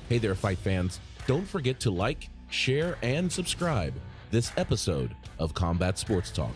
Hey there, fight fans. Don't forget to like, share, and subscribe this episode of Combat Sports Talk.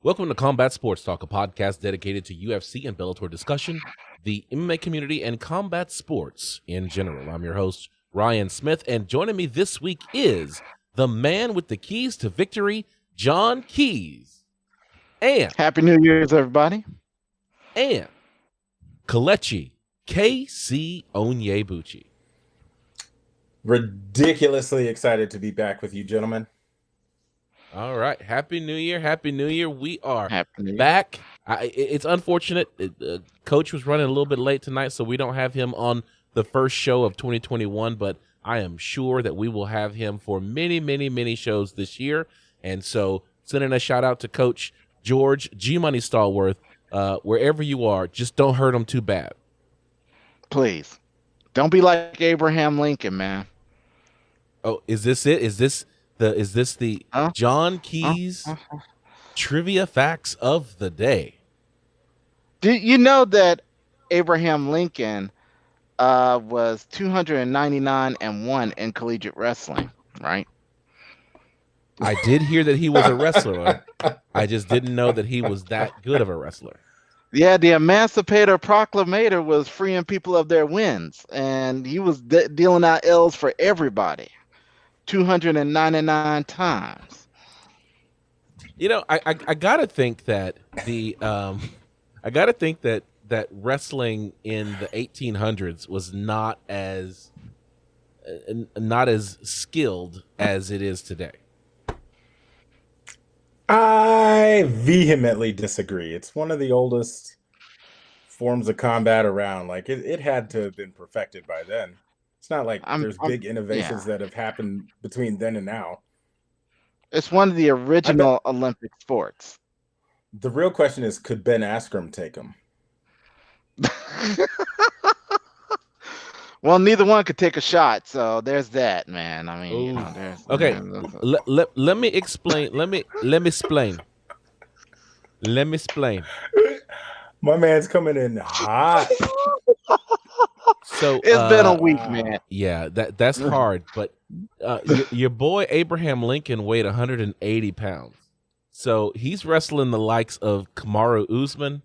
Welcome to Combat Sports Talk, a podcast dedicated to UFC and Bellator discussion, the MMA community, and combat sports in general. I'm your host, Ryan Smith, and joining me this week is the man with the keys to victory, John Keys. And Happy New Year's, everybody. And Kelechi KC Onyebuchi. Ridiculously excited to be back with you, gentlemen. All right. Happy New Year. Happy New Year. We are Year. back. It's unfortunate. Coach was running a little bit late tonight, so we don't have him on the first show of 2021, but I am sure that we will have him for many, many, many shows this year. And so sending a shout out to Coach George G-Money Stallworth. Wherever you are, just don't hurt him too bad. Please. Don't be like Abraham Lincoln, man. Oh, is this it? Is this the John Keys trivia facts of the day? Do you know that Abraham Lincoln was 299-1 in collegiate wrestling, right? I did hear that he was a wrestler. I just didn't know that he was that good of a wrestler. Yeah, the Emancipator Proclamator was freeing people of their wins, and he was dealing out L's for everybody 299 times. You know, I gotta think that that wrestling in the 1800s was not as skilled as it is today. I vehemently disagree. It's one of the oldest forms of combat around. Like it had to have been perfected by then. It's not like there's big innovations that have happened between then and now. It's one of the original Olympic sports. The real question is, could Ben Askren take him? Well, neither one could take a shot, so there's that, man. I mean, there's okay. Let me explain. Let me explain. My man's coming in hot. So it's been a week, man. Yeah, that's hard. But your boy Abraham Lincoln weighed 180 pounds, so he's wrestling the likes of Kamaru Usman.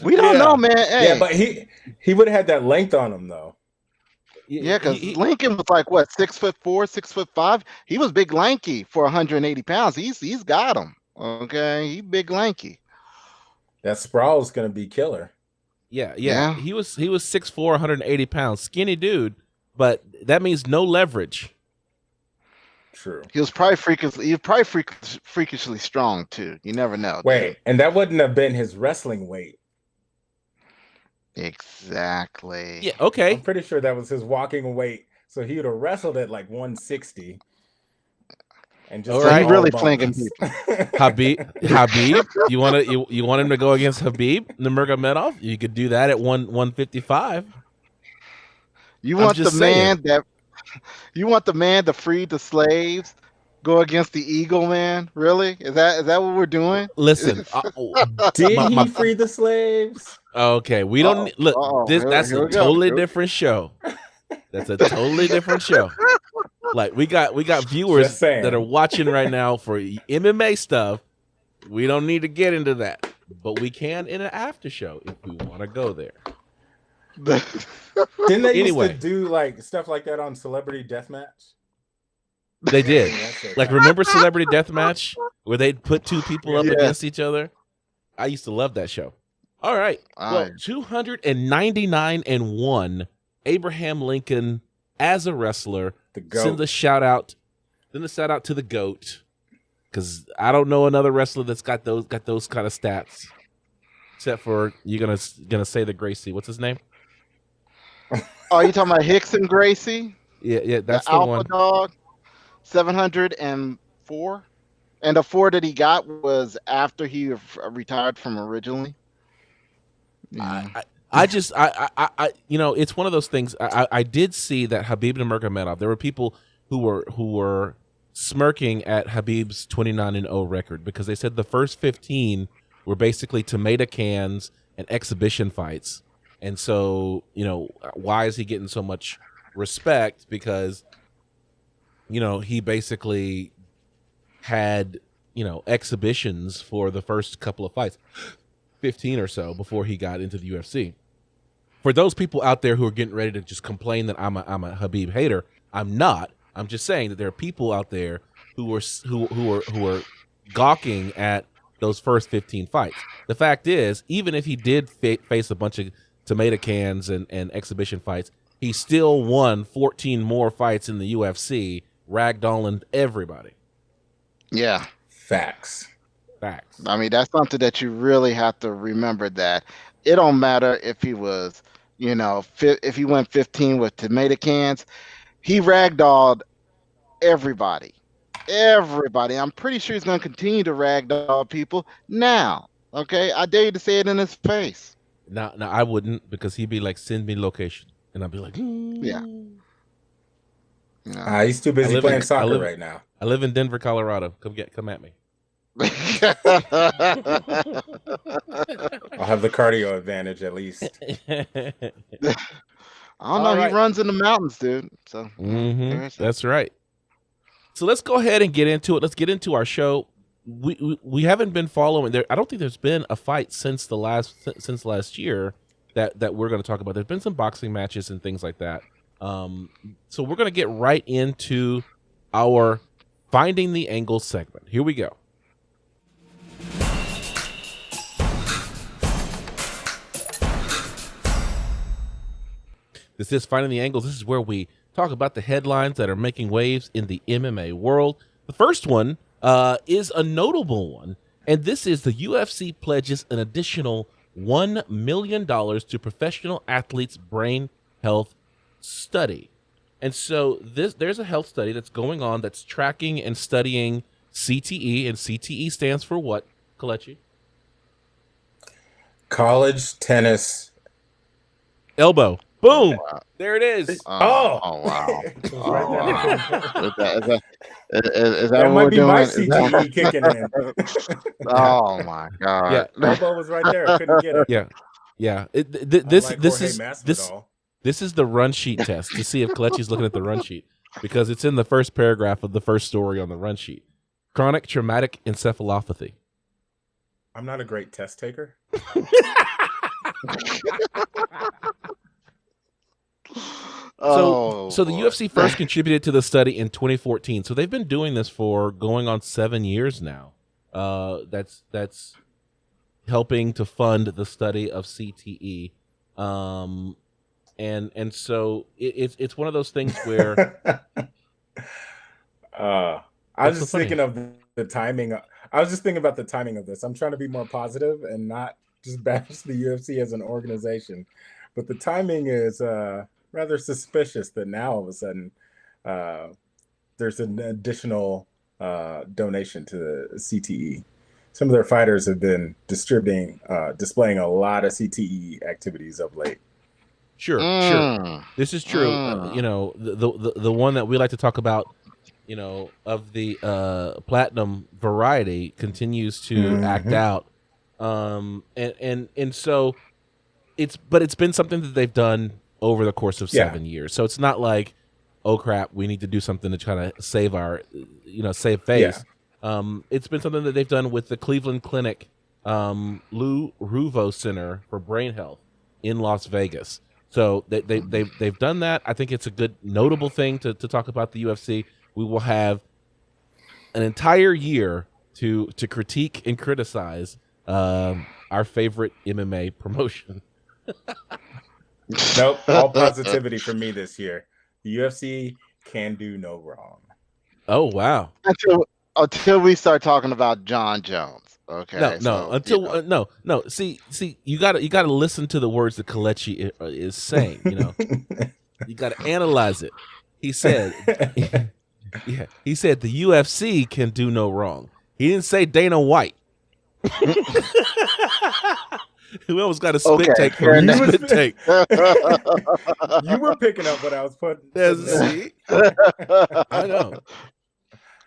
We don't know, man. Hey. Yeah, but he would have had that length on him, though. Yeah, because Lincoln was like what, 6'4", 6'5". He was big, lanky for 180 pounds. He's got him. Okay, he's big, lanky. That sprawl is gonna be killer. Yeah. He was 6'4", 180 pounds, skinny dude, but that means no leverage. True. He was probably freakishly strong too. You never know. Wait, and that wouldn't have been his wrestling weight. Exactly. Yeah. Okay. I'm pretty sure that was his walking weight. So he would have wrestled at like 160. And just he really flinging people. Habib, you want him to go against Habib Nurmagomedov? You could do that at 155. You want the man to free the slaves, go against the eagle man? Really? Is that what we're doing? Listen, did he free the slaves? Okay, we don't look. That's a totally different show. That's a totally different show. Like we got viewers that are watching right now for MMA stuff. We don't need to get into that, but we can in an after show if we want to go there. Didn't they used to do like stuff like that on Celebrity Deathmatch? They did. Like, remember Celebrity Deathmatch where they'd put two people up against each other? I used to love that show. All right. Well, 299-1, Abraham Lincoln as a wrestler. The GOAT. Send a shout out to the GOAT, because I don't know another wrestler that's got those kind of stats, except for you're gonna say the Gracie. What's his name? Oh, you talking about Hickson Gracie? Yeah, that's the Alpha one. Dog, 704, and the 4 that he got was after he retired from originally. Yeah. it's one of those things. I did see that Khabib Nurmagomedov. There were people who were smirking at Khabib's 29-0 record because they said the first 15 were basically tomato cans and exhibition fights. And so, why is he getting so much respect? Because, he basically had, exhibitions for the first couple of fights, 15 or so, before he got into the UFC. For those people out there who are getting ready to just complain that I'm a Khabib hater, I'm not. I'm just saying that there are people out there who are gawking at those first 15 fights. The fact is, even if he did face a bunch of tomato cans and exhibition fights, he still won 14 more fights in the UFC, ragdolling everybody. Yeah. Facts. I mean, that's something that you really have to remember, that it don't matter if he was, if he went 15 with tomato cans, he ragdolled everybody. I'm pretty sure he's going to continue to ragdoll people now. Okay, I dare you to say it in his face. No, I wouldn't, because he'd be like, "Send me location," and I'd be like, "Yeah." He's too busy playing soccer right now. I live in Denver, Colorado. Come at me. I'll have the cardio advantage at least. I don't know. Right. He runs in the mountains, dude. So that's right. So let's go ahead and get into it. Let's get into our show. We haven't been following there. I don't think there's been a fight since last year that we're going to talk about. There's been some boxing matches and things like that. So we're going to get right into our Finding the Angle segment. Here we go. This is Finding the Angles. This is where we talk about the headlines that are making waves in the MMA world. The first one is a notable one, and this is the UFC pledges an additional $1 million to professional athletes' brain health study. And so there's a health study that's going on that's tracking and studying CTE, and CTE stands for what, Kelechi? College tennis elbow. Boom! Wow. There it is. Wow! Is that that what might we're be doing? my CTE kicking in. Oh my God! Yeah, elbow was right there. I couldn't get it. Yeah. This is the run sheet test to see if Kelechi's looking at the run sheet, because it's in the first paragraph of the first story on the run sheet. Chronic traumatic encephalopathy. I'm not a great test taker. So the UFC first contributed to the study in 2014. So they've been doing this for going on 7 years now. That's helping to fund the study of CTE. And so it's one of those things where I was just thinking of the timing. I was just thinking about the timing of this. I'm trying to be more positive and not just bash the UFC as an organization, but the timing is rather suspicious that now all of a sudden there's an additional donation to the CTE. Some of their fighters have been displaying a lot of CTE activities of late. Sure. This is true. The one that we like to talk about, of the platinum variety continues to act out. And so it's been something that they've done over the course of 7 years. So it's not like, oh crap, we need to do something to try to save our, save face. Yeah. It's been something that they've done with the Cleveland Clinic, Lou Ruvo Center for Brain Health in Las Vegas. So they've done that. I think it's a good notable thing to talk about the UFC. We will have an entire year to critique and criticize our favorite MMA promotion. Nope, all positivity from me this year. The UFC can do no wrong. Oh wow! Until we start talking about John Jones. Okay. No. See, you gotta listen to the words that Kelechi is saying. You gotta analyze it. He said, he said the UFC can do no wrong. He didn't say Dana White. We almost got a spit take for fair a enough. spit take. You were picking up what I was putting. See, I know.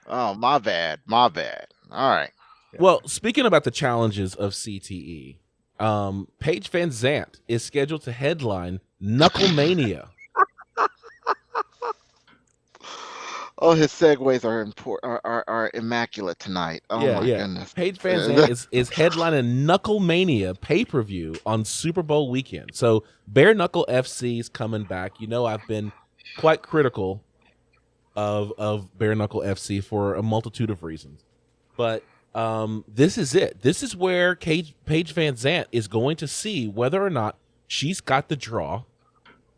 Oh, my bad. My bad. All right. Well, speaking about the challenges of CTE, Paige Van Zant is scheduled to headline Knucklemania. Oh, his segues are important, are immaculate tonight. Oh my goodness. Paige Van Zant is headlining Knucklemania pay-per-view on Super Bowl weekend. So Bare Knuckle FC is coming back. You know, I've been quite critical of Bare Knuckle FC for a multitude of reasons. But this is it. This is where Paige Van Zant is going to see whether or not she's got the draw,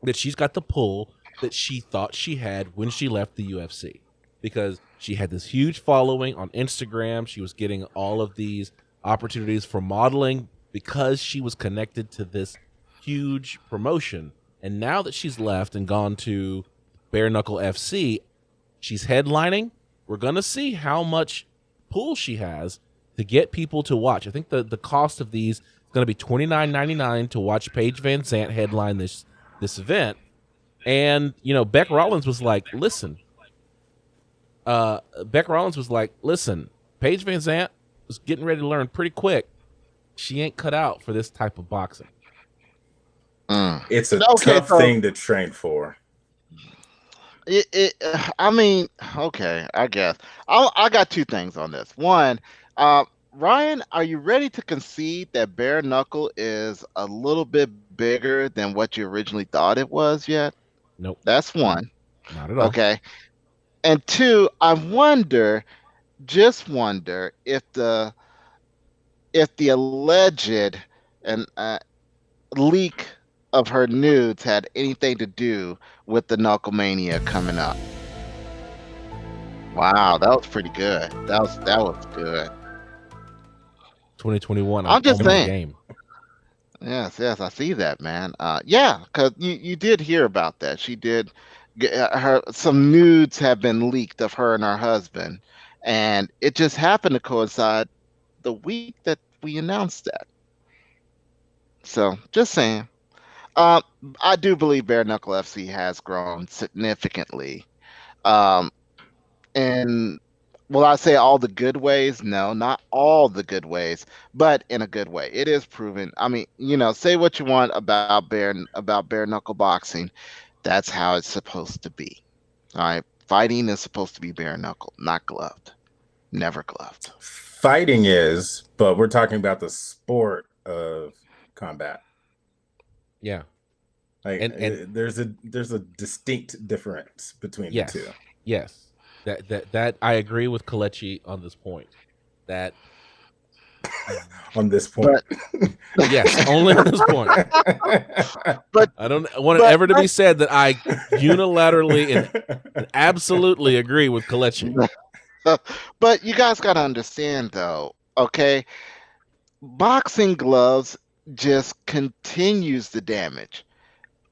that she's got the pull that she thought she had when she left the UFC. Because she had this huge following on Instagram. She was getting all of these opportunities for modeling because she was connected to this huge promotion. And now that she's left and gone to Bare Knuckle FC, she's headlining. We're going to see how much pull she has to get people to watch. I think the cost of these is going to be $29.99 to watch Paige Van Zant headline this event. And, you know, Beck Rollins was like, listen, Paige Van Zant was getting ready to learn pretty quick. She ain't cut out for this type of boxing. It's a tough thing to train for. I mean, okay, I guess. I got two things on this. One, Ryan, are you ready to concede that Bare Knuckle is a little bit bigger than what you originally thought it was yet? Nope. That's one. Not at all. Okay. And two, I just wonder if the alleged and leak of her nudes had anything to do with the Knucklemania coming up. Wow, that was pretty good. That was good. 2021. I'm just saying. Game. Yes, I see that, man. Yeah, because you did hear about that. She did some nudes have been leaked of her and her husband, and it just happened to coincide the week that we announced that. So, just saying. I do believe Bare Knuckle FC has grown significantly. And will I say all the good ways? No, not all the good ways, but in a good way. It is proven. I mean, you know, say what you want about bare knuckle boxing. That's how it's supposed to be. All right. Fighting is supposed to be bare knuckle, not gloved. Never gloved. Fighting is, but we're talking about the sport of combat. Yeah. Like, and there's a distinct difference between the two. Yes. That I agree with Kelechi on this point. That on this point. Yes, only on this point. But I don't want it ever to be said that I unilaterally and absolutely agree with Kelechi. But you guys got to understand, though, okay? Boxing gloves just continues the damage,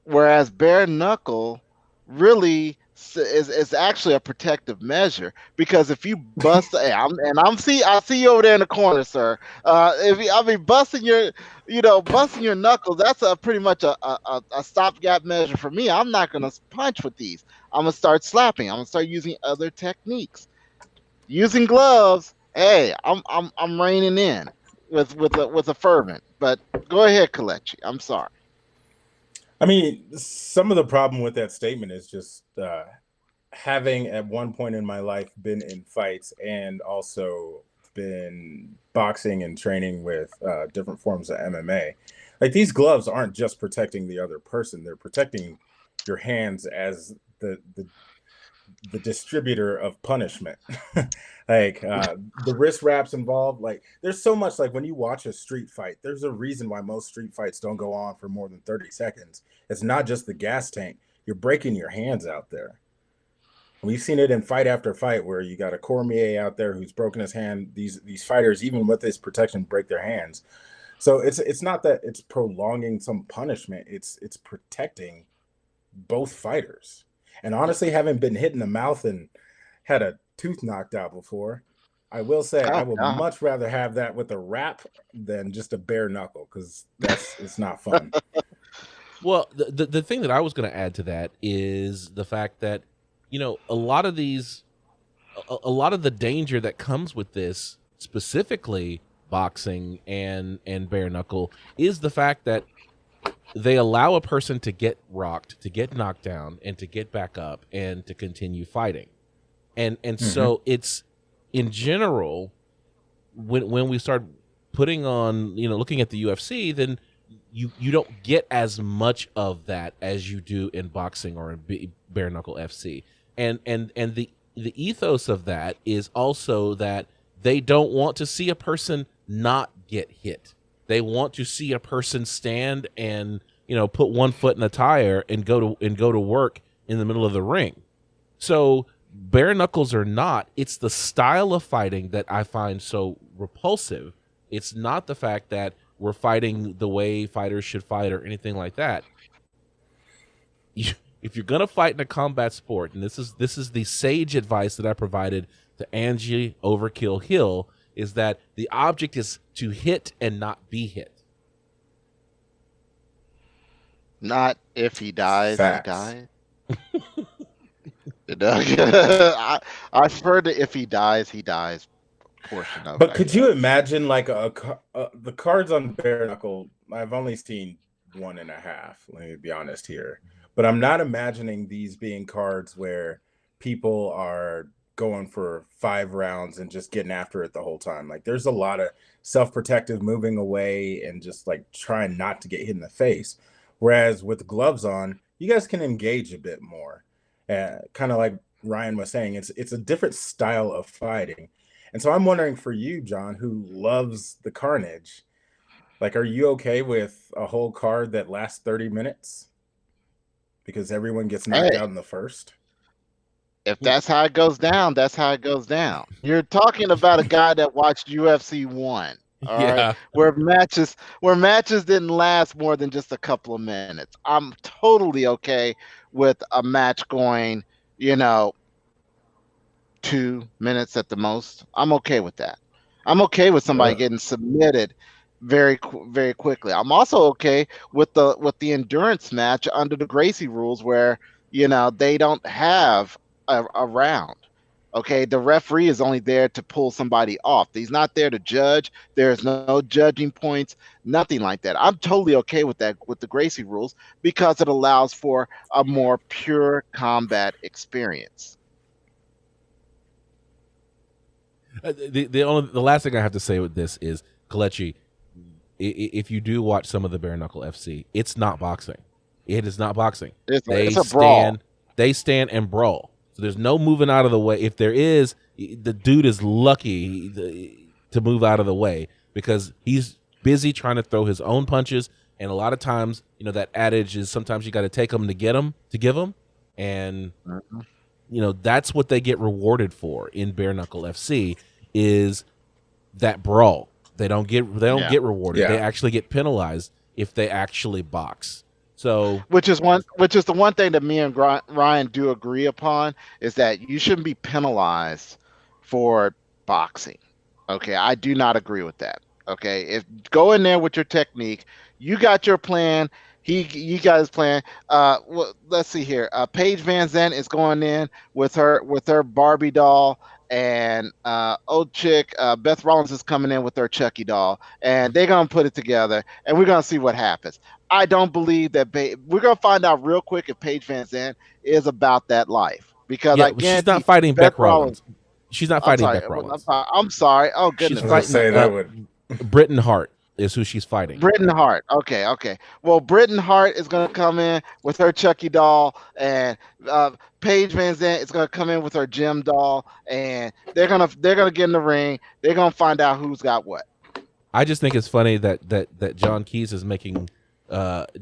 whereas bare knuckle really is actually a protective measure, because if you bust, I see you over there in the corner, sir. Busting your knuckles, that's pretty much a stopgap measure for me. I'm not gonna punch with these. I'm gonna start slapping. I'm gonna start using other techniques. Using gloves, hey, I'm reining in with a fervent. But go ahead, Kelechi. I'm sorry. I mean, some of the problem with that statement is just having at one point in my life been in fights and also been boxing and training with different forms of MMA. Like, these gloves aren't just protecting the other person; they're protecting your hands as the distributor of punishment. Like, the wrist wraps involved. Like, there's so much. Like, when you watch a street fight, there's a reason why most street fights don't go on for more than 30 seconds. It's not just the gas tank. You're breaking your hands out there. We've seen it in fight after fight where you got a Cormier out there who's broken his hand. These fighters, even with this protection, break their hands. So it's not that it's prolonging some punishment. It's protecting both fighters. And honestly, having been hit in the mouth and had a tooth knocked out before, I will say I would God. much rather have that with a wrap than just a bare knuckle, because it's not fun. Well, the thing that I was going to add to that is the fact that, you know, a lot of the danger that comes with this, specifically boxing and bare knuckle, is the fact that they allow a person to get rocked, to get knocked down, and to get back up and to continue fighting. And so it's, in general, when we start putting on, you know, looking at the UFC, then you don't get as much of that as you do in boxing or in bare knuckle FC. And the ethos of that is also that they don't want to see a person not get hit. They want to see a person stand and, you know, put one foot in a tire and go to work in the middle of the ring. So bare knuckles or not, it's the style of fighting that I find so repulsive. It's not the fact that we're fighting the way fighters should fight or anything like that. If you're gonna fight in a combat sport, and this is the sage advice that I provided to Angie Overkill Hill, is that the object is to hit and not be hit. Not if he dies, Facts. he dies. I've heard that if he dies portion of it. But could you imagine like the cards on bare knuckle? I've only seen 1.5. Let me be honest here, but I'm not imagining these being cards where people are going for 5 rounds and just getting after it the whole time. Like there's a lot of self-protective moving away and just like trying not to get hit in the face. Whereas with gloves on, you guys can engage a bit more. Kind of like Ryan was saying, it's a different style of fighting. And so I'm wondering for you, John, who loves the carnage, like, are you okay with a whole card that lasts 30 minutes? Because everyone gets knocked out in the first? If that's how it goes down, that's how it goes down. You're talking about a guy that watched UFC 1. All right, where matches didn't last more than just a couple of minutes. I'm totally okay with a match going, 2 minutes at the most. I'm okay with that. I'm okay with somebody getting submitted very quickly. I'm also okay with the endurance match under the Gracie rules, where they don't have a round. Okay, the referee is only there to pull somebody off. He's not there to judge. There's no judging points, nothing like that. I'm totally okay with that, with the Gracie rules, because it allows for a more pure combat experience. The last thing I have to say with this is, Kelechi, if you do watch some of the bare knuckle FC, it's not boxing. It is not boxing. It's a brawl. They stand and brawl. So there's no moving out of the way. If there is, the dude is lucky to move out of the way, because he's busy trying to throw his own punches. And a lot of times, that adage is sometimes you got to take them to get them, to give them. And, that's what they get rewarded for in bare knuckle FC, is that brawl. They don't get rewarded. Yeah. They actually get penalized if they actually box. So, which is the one thing that me and Ryan do agree upon, is that you shouldn't be penalized for boxing. Okay, I do not agree with that. Okay, if go in there with your technique, you got your plan. You got his plan. Well, let's see here. Paige Van Zandt is going in with her Barbie doll, and old chick Beth Rollins is coming in with her Chucky doll, and they're gonna put it together, and we're gonna see what happens. I don't believe that we're gonna find out real quick if Paige Van Zandt is about that life, because she's not fighting Beth Rollins. She's not fighting Beth Rollins. I'm sorry. Oh goodness. She's fighting Britain Hart is who she's fighting. Britain Hart. Okay. Well, Britain Hart is going to come in with her Chucky doll, and Paige Van Zandt is going to come in with her Jim doll, and they're gonna get in the ring. They're going to find out who's got what. I just think it's funny that John Keys is making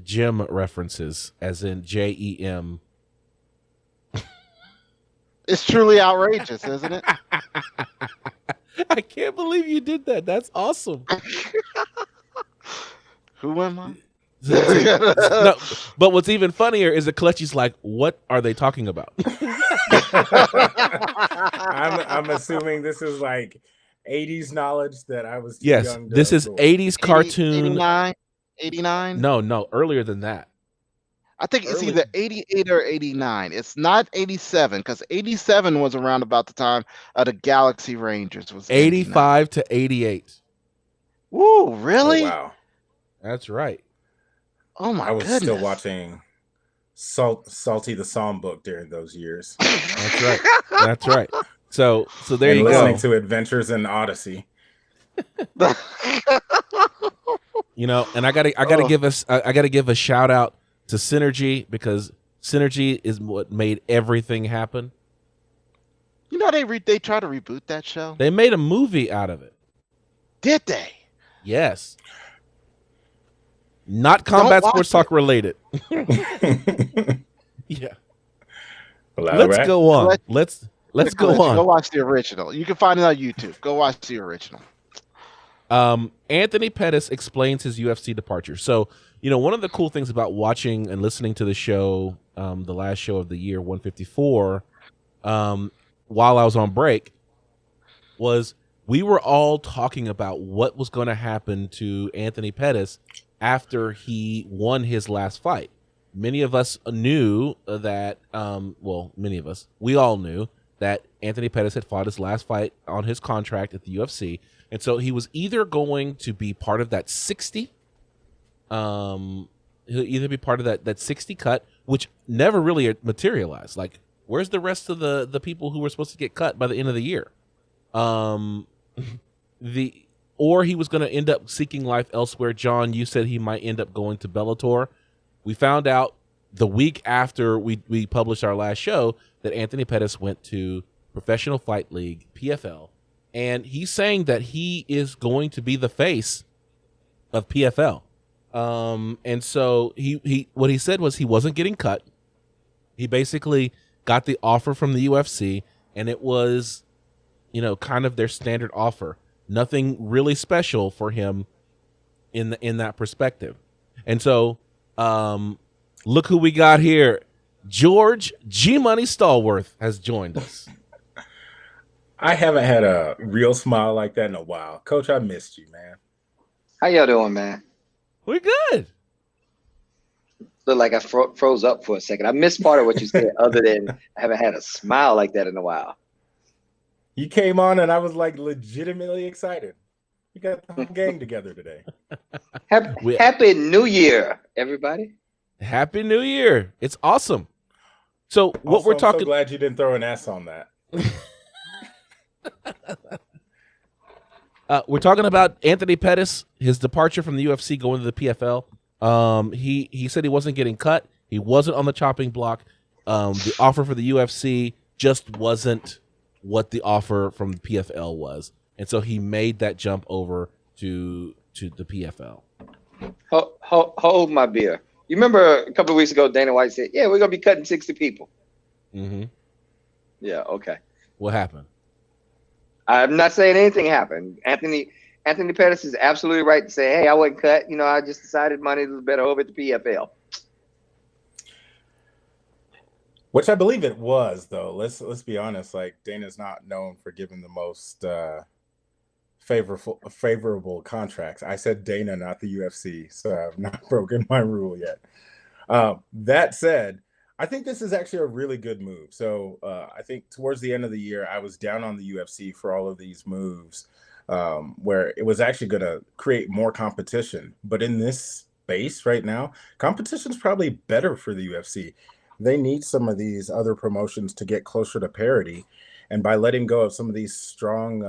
Jim references, as in JEM. It's truly outrageous, isn't it? I can't believe you did that. That's awesome. Who am I? No, but what's even funnier is that Kelechi's like, what are they talking about? I'm assuming this is like 80s knowledge that I was too Yes, young to this is absorb. 80s cartoon. 89? 89? No, earlier than that. I think it's Early- either 88 or 89. It's not 87 because 87 was around about the time of the Galaxy Rangers. Was 85 to 88. Woo, Oh, really? wow. That's right. Oh my I was goodness. still watching Salty the Songbook during those years. That's right. That's right. So there and you listening go. to Adventures in Odyssey. You know, and I gotta give a shout out to Synergy, because Synergy is what made everything happen. You know they tried to reboot that show. They made a movie out of it. Did they? Yes. Not Combat watch Sports Talk related. Yeah. Let's go on. Let's go on. Go watch the original. You can find it on YouTube. Go watch the original. Anthony Pettis explains his UFC departure. So, you know, one of the cool things about watching and listening to the show, the last show of the year, 154, while I was on break, was we were all talking about what was going to happen to Anthony Pettis after he won his last fight. Many of us knew that, we all knew that Anthony Pettis had fought his last fight on his contract at the UFC. And so he was either going to be part of that 60, he'll either be part of that 60 cut, which never really materialized. Like, where's the rest of the people who were supposed to get cut by the end of the year? Or he was going to end up seeking life elsewhere. John, you said he might end up going to Bellator. We found out the week after we published our last show that Anthony Pettis went to Professional Fight League, PFL, and he's saying that he is going to be the face of PFL. And so he what he said was he wasn't getting cut. He basically got the offer from the UFC, and it was, you know, kind of their standard offer. Nothing really special for him in that perspective. And so look who we got here. George G Money Stallworth has joined us. I haven't had a real smile like that in a while. Coach, I missed you, man. How y'all doing, man? We're good. Look like I froze up for a second. I missed part of what you said, other than I haven't had a smile like that in a while. You came on and I was like legitimately excited. You got the whole gang together today. Happy New Year, everybody. Happy New Year. It's awesome. So what Also, we're talking. I'm so glad you didn't throw an S on that. We're talking about Anthony Pettis, his departure from the UFC, going to the PFL. He said he wasn't getting cut. He wasn't on the chopping block. The offer for the UFC just wasn't what the offer from the PFL was, and so he made that jump over to the PFL. Hold my beer. You remember a couple of weeks ago, Dana White said, "Yeah, we're gonna be cutting 60 people." Mm-hmm. Yeah. Okay. What happened? I'm not saying anything happened. Anthony Pettis is absolutely right to say, "Hey, I wasn't cut. You know, I just decided money was better over at the PFL." Which I believe it was, though. Let's be honest. Like, Dana's not known for giving the most favorable contracts. I said Dana, not the UFC, so I've not broken my rule yet. That said, I think this is actually a really good move. So I think towards the end of the year, I was down on the UFC for all of these moves, where it was actually going to create more competition. But in this space right now, competition is probably better for the UFC. They need some of these other promotions to get closer to parity. And by letting go of some of these strong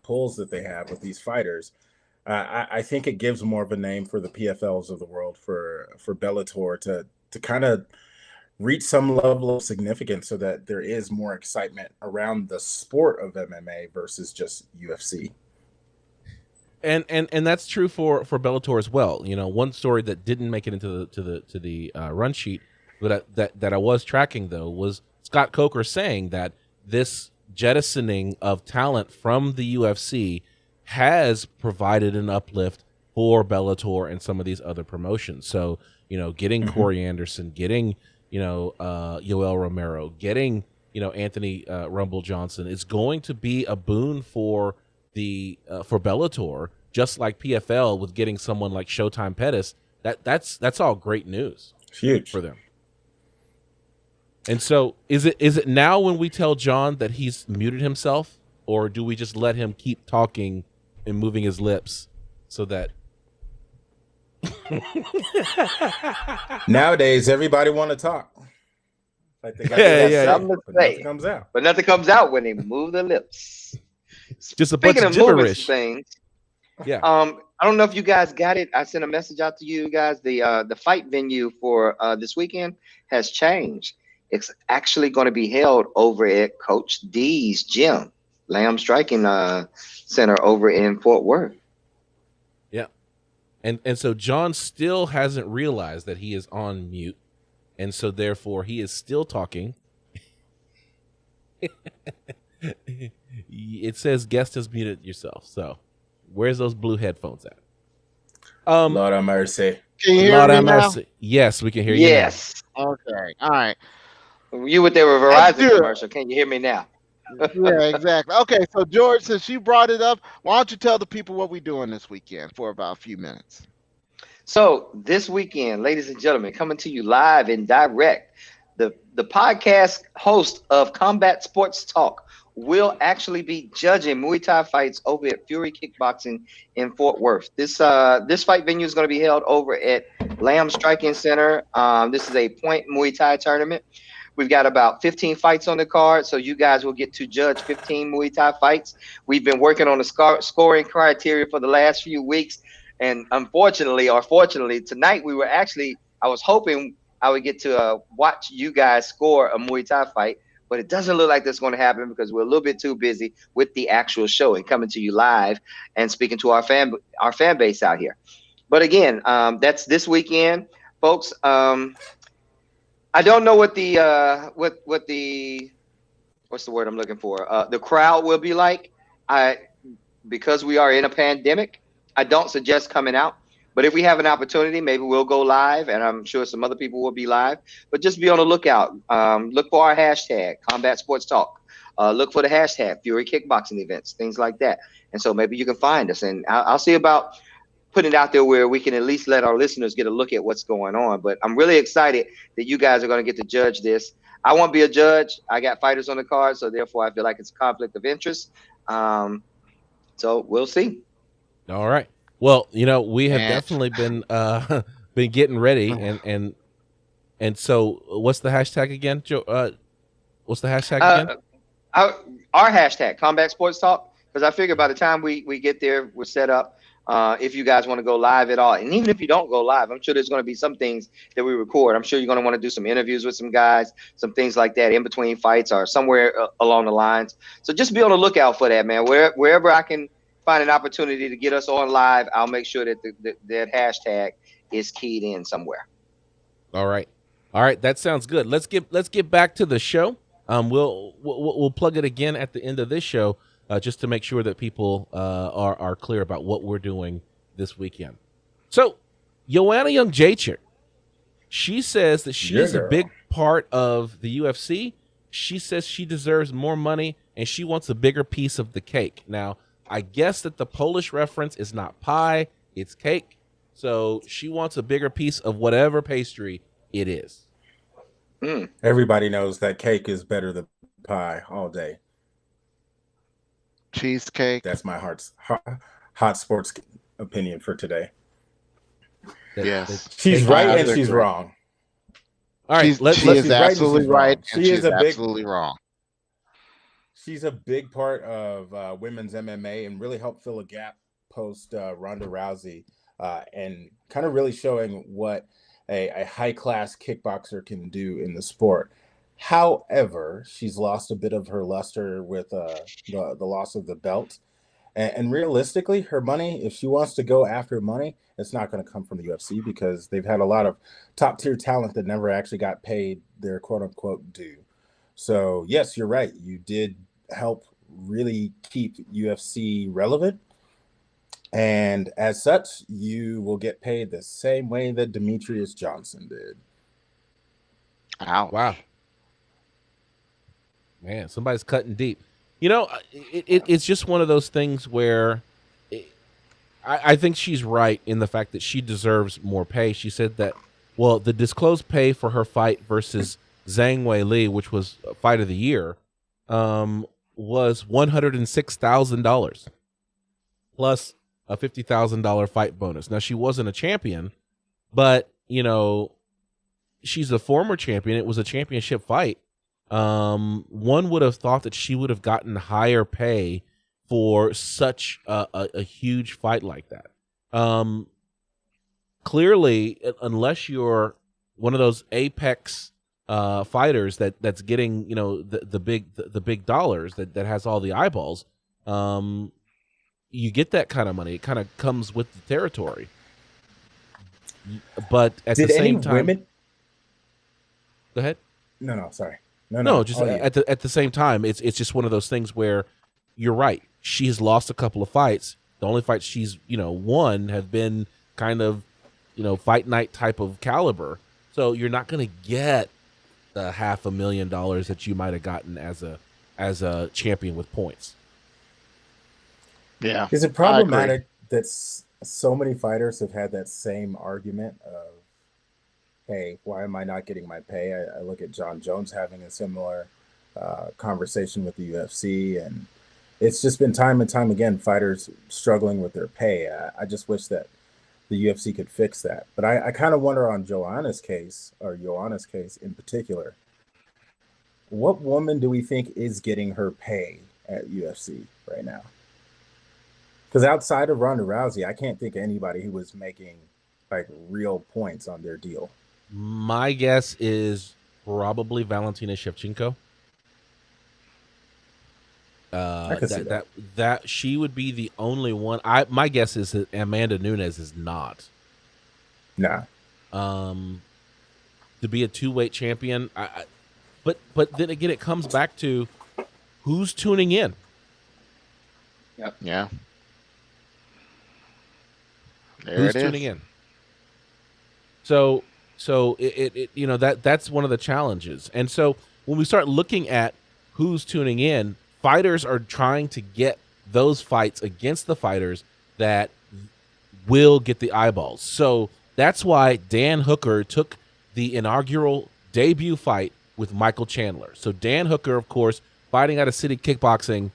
pulls that they have with these fighters, I think it gives more of a name for the PFLs of the world, for Bellator to kind of reach some level of significance, so that there is more excitement around the sport of MMA versus just UFC. And that's true for Bellator as well. You know, one story that didn't make it into the run sheet, but that I was tracking though, was Scott Coker saying that this jettisoning of talent from the UFC has provided an uplift for Bellator and some of these other promotions. So, you know, getting Corey Anderson, getting, you know, Yoel Romero, getting, you know, Anthony Rumble Johnson is going to be a boon for the for Bellator, just like PFL with getting someone like Showtime Pettis. That's all great news. Huge for them. And so is it now when we tell John that he's muted himself, or do we just let him keep talking and moving his lips so that nowadays everybody want to talk? Like they got something to say, but nothing comes out when they move their lips. Just a bunch of gibberish things. Yeah. I don't know if you guys got it. I sent a message out to you guys. The fight venue for this weekend has changed. It's actually going to be held over at Coach D's gym, Lamb Striking Center over in Fort Worth. Yeah. And so John still hasn't realized that he is on mute. And so therefore he is still talking. It says guest has muted yourself. So where's those blue headphones at? Lord have mercy. Can you hear me now? Yes, we can hear you. Yes. Okay. All right. You with their Verizon commercial. Can you hear me now? Yeah, exactly. Okay, so George, since you brought it up, why don't you tell the people what we're doing this weekend for about a few minutes? So this weekend, ladies and gentlemen, coming to you live and direct, the podcast host of Combat Sports Talk will actually be judging Muay Thai fights over at Fury Kickboxing in Fort Worth. This fight venue is going to be held over at Lamb Striking Center. This is a point Muay Thai tournament. We've got about 15 fights on the card, so you guys will get to judge 15 Muay Thai fights. We've been working on the scoring criteria for the last few weeks, and unfortunately or fortunately, tonight I was hoping I would get to watch you guys score a Muay Thai fight, but it doesn't look like that's going to happen because we're a little bit too busy with the actual show and coming to you live and speaking to our fan base out here. But again, that's this weekend, folks. I don't know what the what's the word I'm looking for? The crowd will be like. Because we are in a pandemic, I don't suggest coming out. But if we have an opportunity, maybe we'll go live, and I'm sure some other people will be live. But just be on the lookout. Look for our hashtag, Combat Sports Talk. Look for the hashtag, Fury Kickboxing Events, things like that. And so maybe you can find us. And I'll see about putting it out there where we can at least let our listeners get a look at what's going on. But I'm really excited that you guys are going to get to judge this. I won't be a judge. I got fighters on the card, so therefore I feel like it's a conflict of interest. So we'll see. All right. Well, we have definitely been getting ready, and so what's the hashtag again, Joe? What's the hashtag again? Our hashtag, Combat Sports Talk, because I figure by the time we get there, we're set up. If you guys want to go live at all, and even if you don't go live, I'm sure there's going to be some things that we record. I'm sure you're going to want to do some interviews with some guys, some things like that in between fights or somewhere along the lines. So just be on the lookout for that, man. Wherever I can find an opportunity to get us on live, I'll make sure that that hashtag is keyed in somewhere. All right. That sounds good. Let's get back to the show. We'll plug it again at the end of this show. Just to make sure that people are clear about what we're doing this weekend. So, Joanna Jędrzejczyk, she says that she's a big part of the UFC. She says she deserves more money, and she wants a bigger piece of the cake. Now, I guess that the Polish reference is not pie, it's cake. So, she wants a bigger piece of whatever pastry it is. Everybody knows that cake is better than pie all day. Cheesecake. That's my hot sports opinion for today. Yes, she's right and she's wrong. All right, she is absolutely right and she's absolutely wrong. She's a big part of women's MMA and really helped fill a gap post Ronda Rousey, and kind of really showing what a high class kickboxer can do in the sport. However, she's lost a bit of her luster with the loss of the belt. And realistically, her money, if she wants to go after money, it's not going to come from the UFC because they've had a lot of top-tier talent that never actually got paid their quote-unquote due. So, yes, you're right. You did help really keep UFC relevant. And as such, you will get paid the same way that Demetrius Johnson did. Ow. Wow. Man, somebody's cutting deep. It's just one of those things where I think she's right in the fact that she deserves more pay. She said that, well, the disclosed pay for her fight versus Zhang Weili, which was fight of the year, was $106,000 plus a $50,000 fight bonus. Now, she wasn't a champion, but, she's a former champion. It was a championship fight. One would have thought that she would have gotten higher pay for such a huge fight like that. Clearly, unless you're one of those apex fighters that's getting the big dollars that has all the eyeballs, you get that kind of money. It kind of comes with the territory. But at the same time, women... Go ahead. No, sorry. No, just at the same time, it's just one of those things where you're right. She has lost a couple of fights. The only fights she's won have been kind of fight night type of caliber. So you're not going to get the $500,000 that you might have gotten as a champion with points. Yeah. Is it problematic that so many fighters have had that same argument of, hey, why am I not getting my pay? I look at John Jones having a similar conversation with the UFC, and it's just been time and time again, fighters struggling with their pay. I just wish that the UFC could fix that. But I kind of wonder on Joanna's case in particular, what woman do we think is getting her pay at UFC right now? Because outside of Ronda Rousey, I can't think of anybody who was making like real points on their deal. My guess is probably Valentina Shevchenko. That she would be the only one. My guess is that Amanda Nunes is not. Nah. To be a 2-weight champion, but then again, it comes back to who's tuning in. Yep. Yeah. Who's tuning in? So that's one of the challenges. And so when we start looking at who's tuning in, fighters are trying to get those fights against the fighters that will get the eyeballs. So that's why Dan Hooker took the inaugural debut fight with Michael Chandler. So Dan Hooker, of course, fighting out of City Kickboxing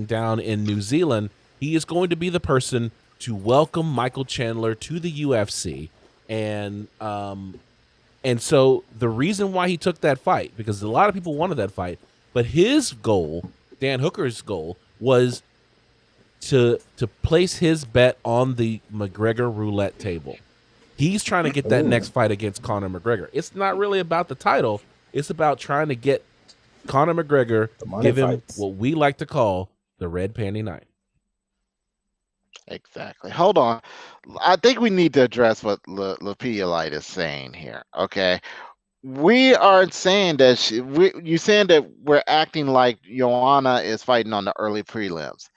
down in New Zealand. He is going to be the person to welcome Michael Chandler to the UFC. And so the reason why he took that fight, because a lot of people wanted that fight, but his goal, Dan Hooker's goal, was to place his bet on the McGregor roulette table. He's trying to get that next fight against Conor McGregor. It's not really about the title. It's about trying to get Conor McGregor, give him what we like to call the red panty night. Exactly. Hold on. I think we need to address what Lapia is saying here. Okay. We aren't saying that you're saying that we're acting like Joanna is fighting on the early prelims.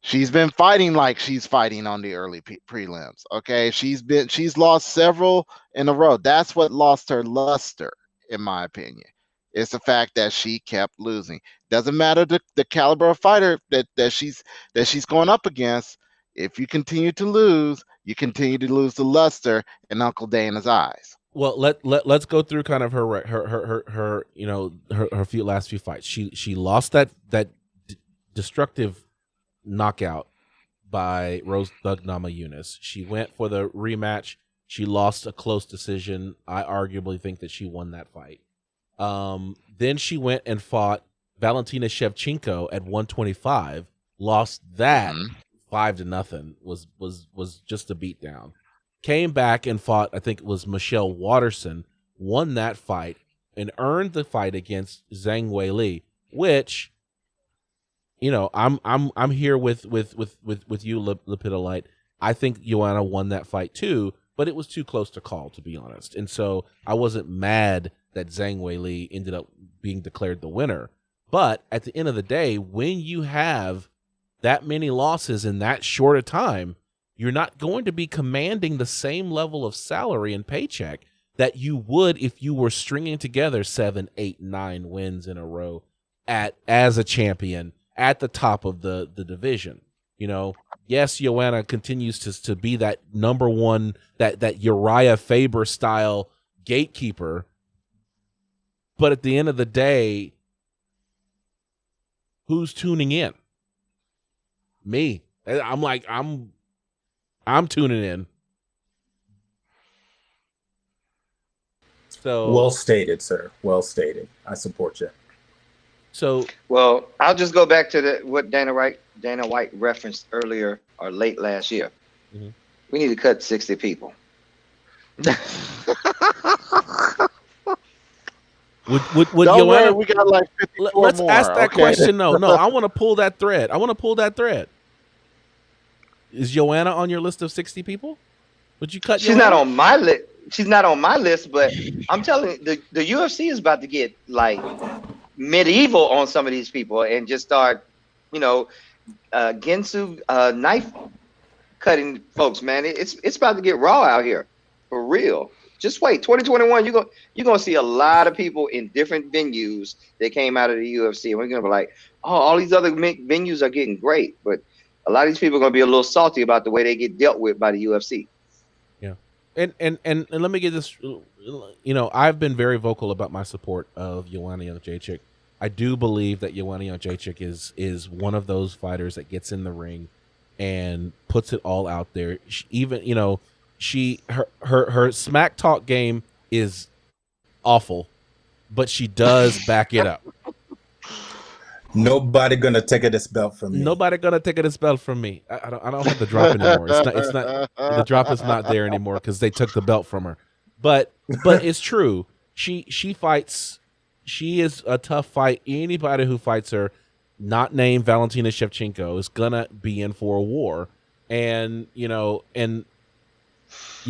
She's been fighting like she's fighting on the early prelims. Okay. She's lost several in a row. That's what lost her luster, in my opinion. It's the fact that she kept losing. Doesn't matter the caliber of fighter that she's going up against. If you continue to lose, you continue to lose the luster in Uncle Dana's eyes. Well, let's go through kind of her last few fights. She lost that destructive knockout by Rose Thug Namajunas. She went for the rematch. She lost a close decision. I arguably think that she won that fight. Then she went and fought Valentina Shevchenko at 125. Lost that. 5-0, was just a beatdown. Came back and fought, I think it was Michelle Watterson, won that fight and earned the fight against Zhang Weili, which, I'm here with you, Lepidolite. I think Joanna won that fight too, but it was too close to call, to be honest. And so I wasn't mad that Zhang Weili ended up being declared the winner. But at the end of the day, when you have that many losses in that short a time, you're not going to be commanding the same level of salary and paycheck that you would if you were stringing together 7, 8, 9 wins in a row as a champion at the top of the division. Yes, Joanna continues to be that number one, that Uriah Faber style gatekeeper. But at the end of the day, who's tuning in? Me. I'm tuning in. So well stated, sir. Well stated. I support you. So, well, I'll just go back to what Dana White referenced earlier or late last year. Mm-hmm. We need to cut 60 people. Would Don't Joanna, worry, we got like 54 let's more. ask that question. No, I want to pull that thread. Is Joanna on your list of 60 people? Would you cut? She's not on my list. She's not on my list, but I'm telling you, the UFC is about to get like medieval on some of these people and just start, Ginsu knife cutting folks, man. It's about to get raw out here, for real. Just wait, 2021, you're gonna see a lot of people in different venues that came out of the UFC, and we're gonna be like, oh, all these other venues are getting great, but a lot of these people are gonna be a little salty about the way they get dealt with by the UFC. Yeah, and let me get this. I've been very vocal about my support of Joanna Jędrzejczyk. I do believe that Joanna Jędrzejczyk is one of those fighters that gets in the ring and puts it all out there. Her smack talk game is awful, but she does back it up. Nobody gonna take this belt from me. Nobody gonna take this belt from me. I don't have the drop anymore. It's not the drop is not there anymore because they took the belt from her. But it's true. She fights. She is a tough fight. Anybody who fights her, not named Valentina Shevchenko, is gonna be in for a war. And you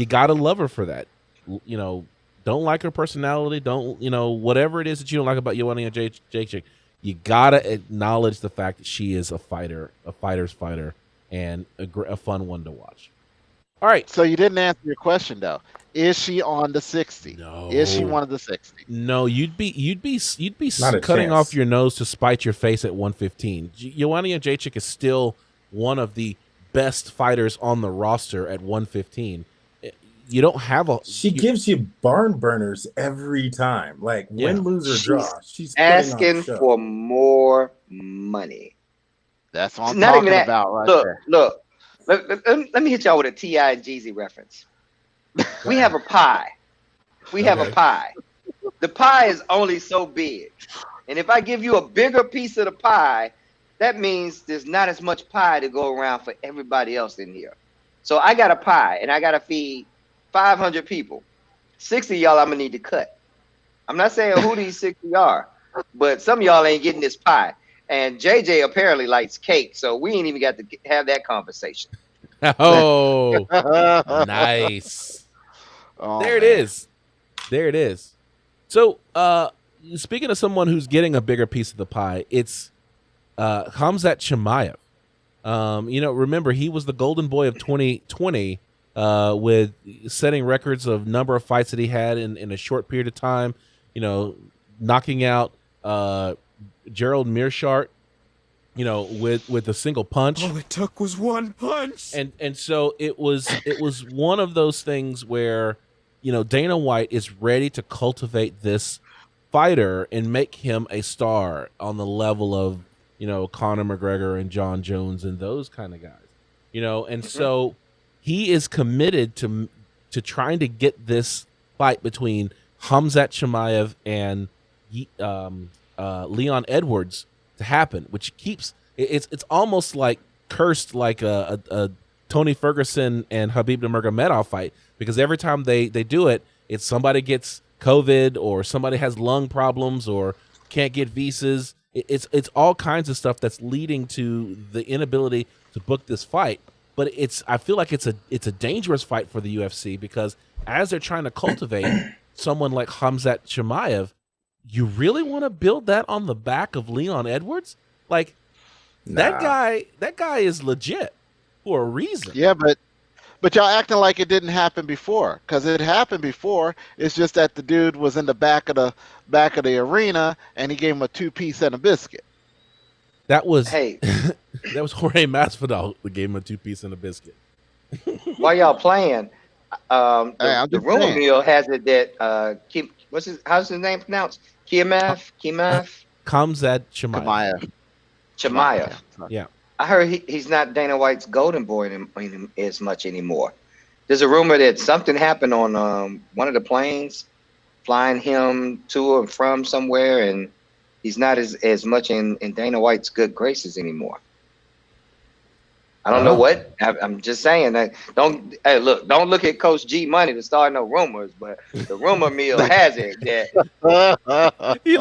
gotta love her for that. Don't like her personality. Don't whatever it is that you don't like about Joanna Jędrzejczyk. You gotta acknowledge the fact that she is a fighter, a fighter's fighter, and a fun one to watch. All right. So you didn't answer your question though. Is she on the 60? No. Is she one of the 60? No, you'd be Not cutting off your nose to spite your face at 115. Joanna Jędrzejczyk is still one of the best fighters on the roster at 115. You don't have She gives you barn burners every time. Like win, lose, or draw. She's asking for more money. That's what I'm talking about right there. Look. Let me hit y'all with a T.I. and Jeezy reference. We have a pie. Have a pie. The pie is only so big. And if I give you a bigger piece of the pie, that means there's not as much pie to go around for everybody else in here. So I got a pie, and I got to feed 500 people. 60 of y'all I'm going to need to cut. I'm not saying who these 60 are, but some of y'all ain't getting this pie. And JJ apparently likes cake, so we ain't even got to have that conversation. Oh, nice. Oh, there it is. There it is. So, speaking of someone who's getting a bigger piece of the pie, it's Khamzat Chimaev. Remember, he was the golden boy of 2020 with setting records of number of fights that he had in a short period of time, knocking out Gerald Meerschaert, with a single punch. All it took was one punch. And so it was one of those things where, Dana White is ready to cultivate this fighter and make him a star on the level of, Conor McGregor and John Jones and those kind of guys, and so he is committed to trying to get this fight between Khamzat Chimaev and Leon Edwards to happen, which keeps it's almost like cursed, like a Tony Ferguson and Khabib Nurmagomedov fight, because every time they do it, it's somebody gets COVID or somebody has lung problems or can't get visas. It's all kinds of stuff that's leading to the inability to book this fight. But I feel like it's a dangerous fight for the UFC, because as they're trying to cultivate someone like Khamzat Chimaev, you really want to build that on the back of Leon Edwards? Like, that guy is legit for a reason. Yeah, but But y'all acting like it didn't happen before, because it happened before. It's just that the dude was in the back of the arena, and he gave him a 2-piece and a biscuit. That was Hey, that was Jorge Masvidal that gave him a 2-piece and a biscuit. while y'all playing, I'm the just rumor saying. mill has it that how's his name pronounced? Khamzat Chimaev. Chimaev. Yeah. I heard he's not Dana White's golden boy as much anymore. There's a rumor that something happened on one of the planes flying him to or from somewhere, and he's not as much in Dana White's good graces anymore. I don't know what. I'm just saying that don't look at Coach G Money to start no rumors, but the rumor mill has it that he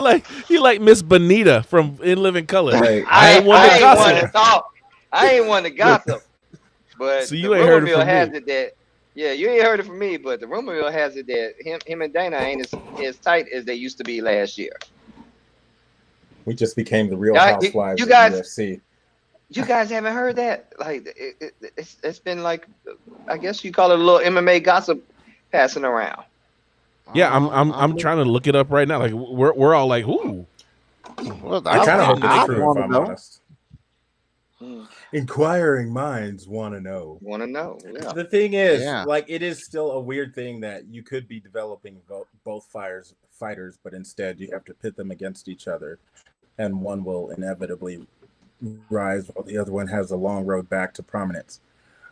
like Miss Bonita from In Living Color. Like, I ain't one gossip. to talk. I ain't one to gossip. But So the you ain't rumor heard it mill from has me. it that you ain't heard it from me, but the rumor mill has it that him and Dana ain't as tight as they used to be last year. we just became the Real Housewives you of guys, UFC. You guys haven't heard that? Like it's been like, I guess you call it a little MMA gossip passing around. Yeah, I'm trying to look it up right now. Like we're all like, ooh. Well, I kind of hope I it's true, if wanna I'm know. honest. Inquiring minds want to know. Yeah. The thing is, Yeah. like, it is still a weird thing that you could be developing both fighters, but instead you have to pit them against each other, and one will inevitably rise while the other one has a long road back to prominence.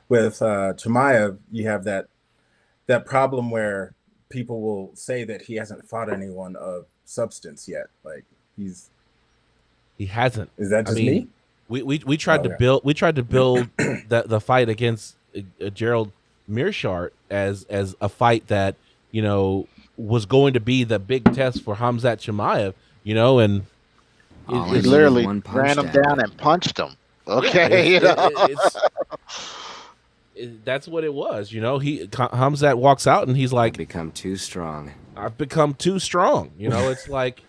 With Chimaev, you have that problem where people will say that he hasn't fought anyone of substance yet. Like he hasn't. Is that just me? We tried to build the fight against Gerald Mearshart as a fight that was going to be the big test for Khamzat Chimaev, and he literally ran him down and punched him. Okay, that's what it was. Khamzat walks out and he's like, I've become too strong. It's like,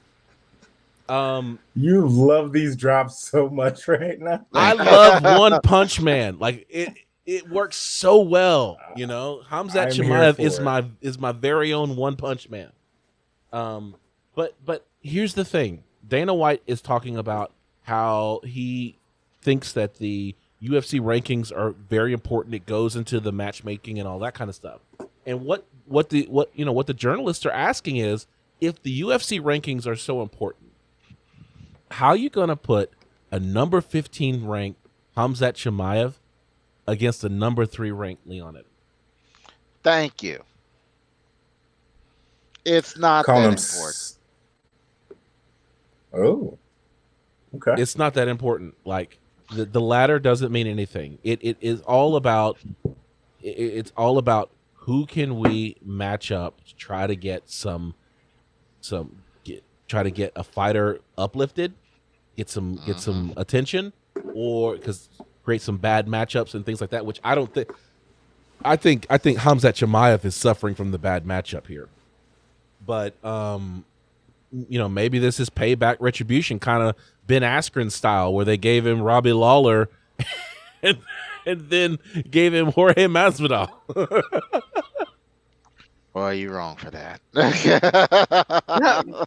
you love these drops so much right now. I love One Punch Man. Like it works so well. Khamzat Chimaev is my very own One Punch Man. But here's the thing. Dana White is talking about how he thinks that the UFC rankings are very important. It goes into the matchmaking and all that kind of stuff. And what the journalists are asking is, if the UFC rankings are so important, how are you going to put a number 15 ranked Khamzat Chimaev against a number 3 ranked Leon Edwards? Thank you. It's not that important. Oh, okay. It's not that important. Like the latter doesn't mean anything. It is all about. It's all about who can we match up to try to get try to get a fighter uplifted, get some attention, or because create some bad matchups and things like that. Which I don't think. I think Khamzat Chimaev is suffering from the bad matchup here, but maybe this is payback retribution, kind of Ben Askren style, where they gave him Robbie Lawler and then gave him Jorge Masvidal. Well, you're wrong for that. No,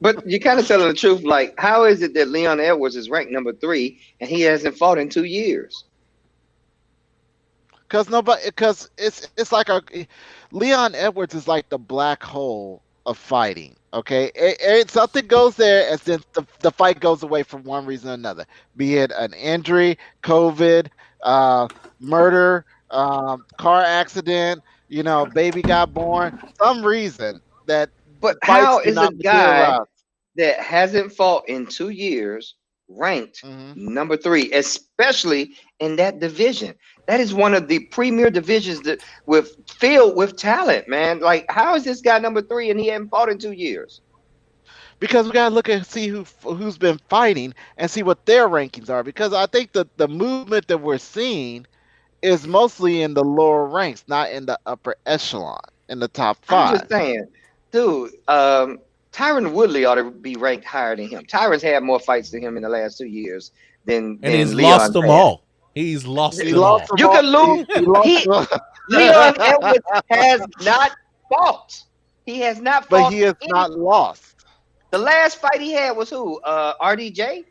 but you kind of telling the truth. Like, how is it that Leon Edwards is ranked number 3 and he hasn't fought in 2 years? Because it's like Leon Edwards is like the black hole of fighting. Okay, something goes there, and then the fight goes away for one reason or another, be it an injury, COVID, murder, car accident, baby got born, some reason that. But how is a guy that hasn't fought in 2 years ranked number 3, especially in that division? That is one of the premier divisions that filled with talent, man. Like, how is this guy number 3 and he hasn't fought in 2 years? Because we gotta look and see who's been fighting and see what their rankings are. Because I think the movement that we're seeing is mostly in the lower ranks, not in the upper echelon, in the top 5. I'm just saying, dude. Tyron Woodley ought to be ranked higher than him. Tyron's had more fights than him in the last 2 years than he's Leon lost them all. He's lost He them lost all. them You all. can lose. He lost He, them. Leon Edwards has not fought. He has not But fought he is any. not lost. The last fight he had was who? RDJ.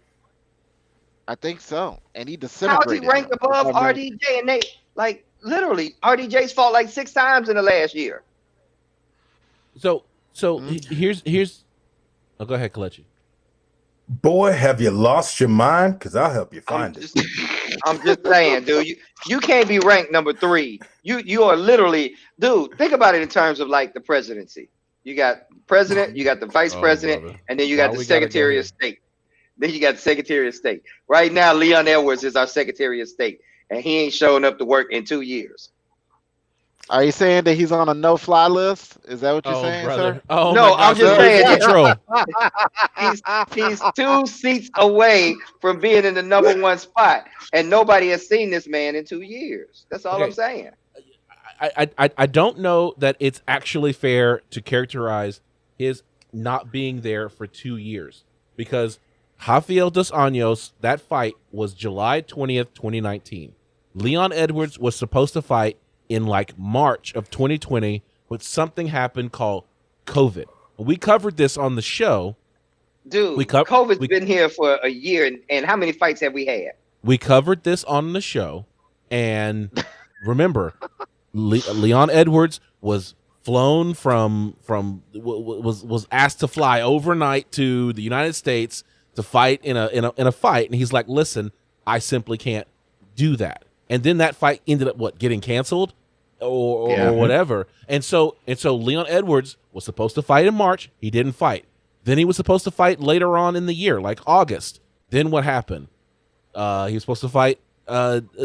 I think so. And he How is he disintegrated ranked him. above RDJ? And they like literally RDJ's fought like 6 times in the last year. So here's. Oh, go ahead, Kelechi. Boy, have you lost your mind? Because I'll help you find it. I'm just saying, dude. You can't be ranked number 3. You are literally, dude. Think about it in terms of like the presidency. You got president, you got the vice president, brother. and then you got the Secretary of State. Then you got the Secretary of State. Right now, Leon Edwards is our Secretary of State, and he ain't showing up to work in 2 years. Are you saying that he's on a no-fly list? Is that what you're saying, brother. sir? Oh, No, my gosh, I'm just you're losing saying control. He's 2 seats away from being in the number 1 spot, and nobody has seen this man in 2 years. That's all I'm saying. I don't know that it's actually fair to characterize his not being there for 2 years, because Rafael dos Anjos, that fight was July 20th, 2019. Leon Edwards was supposed to fight in like March of 2020, but something happened called COVID. We covered this on the show. Dude, COVID's been here for a year, and how many fights have we had? We covered this on the show, and remember, Leon Edwards was flown was asked to fly overnight to the United States to fight in a fight, and he's like, "Listen, I simply can't do that." And then that fight ended up getting canceled or whatever. And so Leon Edwards was supposed to fight in March. He didn't fight. Then he was supposed to fight later on in the year, like August. Then what happened? He was supposed to fight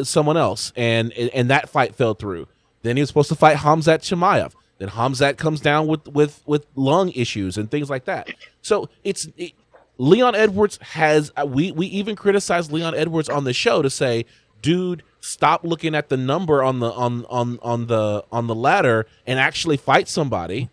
someone else, and that fight fell through. Then he was supposed to fight Khamzat Chimaev. Then Khamzat comes down with lung issues and things like that. So Leon Edwards has we even criticized Leon Edwards on the show to say, dude, stop looking at the number on the ladder and actually fight somebody.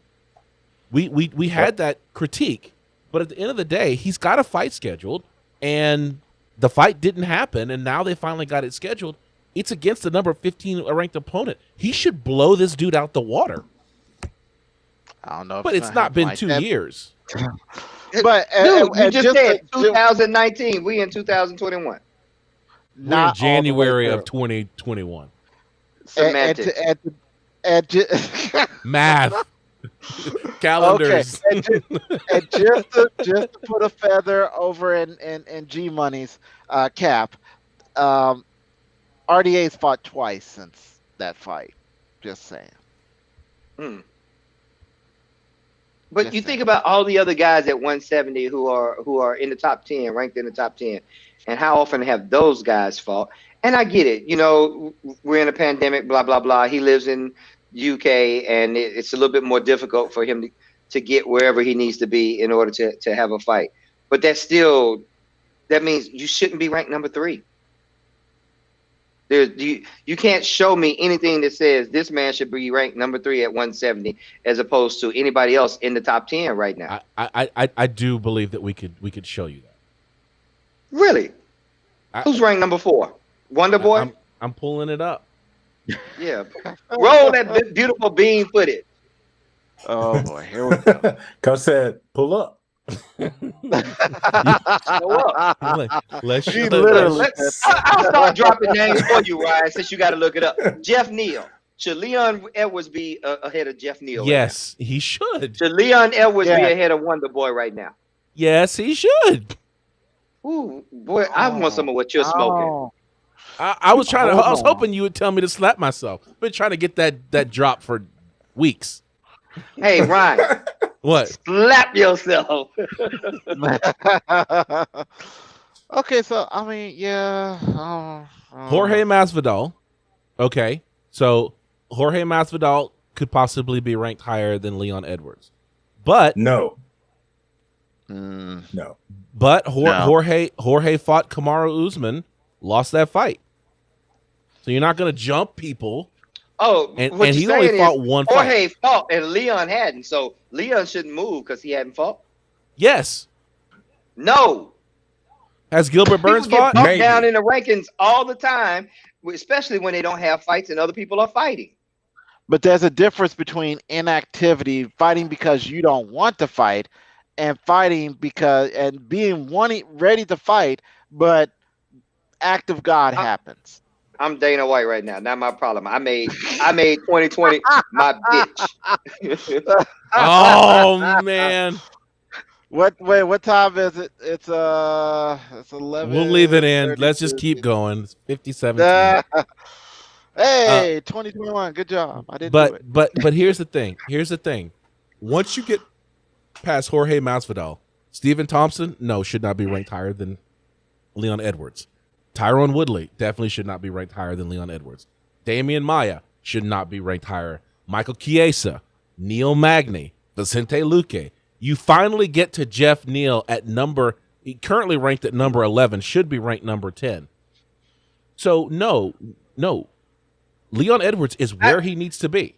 We had that critique, but at the end of the day, he's got a fight scheduled, and the fight didn't happen, and now they finally got it scheduled. It's against the number 15 ranked opponent. He should blow this dude out the water. I don't know, but it's not been 2 years. But dude, you just said 2019. We in 2021. We're in January of 2021. Semantics. Math. Calendars. Okay. And just to put a feather over in G Money's cap, RDA's fought twice since that fight. Just saying. But you think about all the other guys at 170 who are in the top 10, ranked in the top 10, and how often have those guys fought? And I get it. You know, we're in a pandemic, blah, blah, blah. He lives in UK, and it's a little bit more difficult for him to get wherever he needs to be in order to have a fight. But that means you shouldn't be ranked number 3. You can't show me anything that says this man should be ranked number 3 at 170 as opposed to anybody else in the top 10 right now. I do believe that we could show you that. Really? Who's ranked number 4? Wonder Boy? I'm pulling it up. Yeah. Roll that beautiful bean footage. Oh boy, here we go. Coach said, pull up. Let's I'll start dropping names for you, Ryan, since you got to look it up. Jeff Neal. Should Leon Edwards be ahead of Jeff Neal? Yes, he should. Should Leon Edwards be ahead of Wonder Boy right now? Yes, he should. Ooh, boy, I want some of what you're smoking. I was trying to. I was hoping you would tell me to slap myself. Been trying to get that drop for weeks. Hey, Ryan. What? Slap yourself. Okay, so I mean, yeah. Jorge Masvidal. Okay, so Jorge Masvidal could possibly be ranked higher than Leon Edwards, but no. But Jorge fought Kamaru Usman, lost that fight. So you're not going to jump people. Oh, and he only fought one fight. Jorge fought and Leon hadn't, so Leon shouldn't move because he hadn't fought. Yes. No. Has Gilbert Burns People get fought? bumped down in the rankings all the time, especially when they don't have fights and other people are fighting. But there's a difference between inactivity, fighting because you don't want to fight, and fighting because and being ready to fight, but act of God happens. I'm Dana White right now. Not my problem. I made 2020 my bitch. Oh man. What time is it? It's 11. We'll leave it in. Let's just keep going. It's 57. Hey, 2021. Good job. I didn't do it. But here's the thing. Once you get past Jorge Masvidal, Stephen Thompson, should not be ranked higher than Leon Edwards. Tyron Woodley definitely should not be ranked higher than Leon Edwards. Damian Maia should not be ranked higher. Michael Chiesa, Neil Magny, Vicente Luque. You finally get to Jeff Neal at currently ranked at number 11, should be ranked number 10. So no. Leon Edwards is where he needs to be.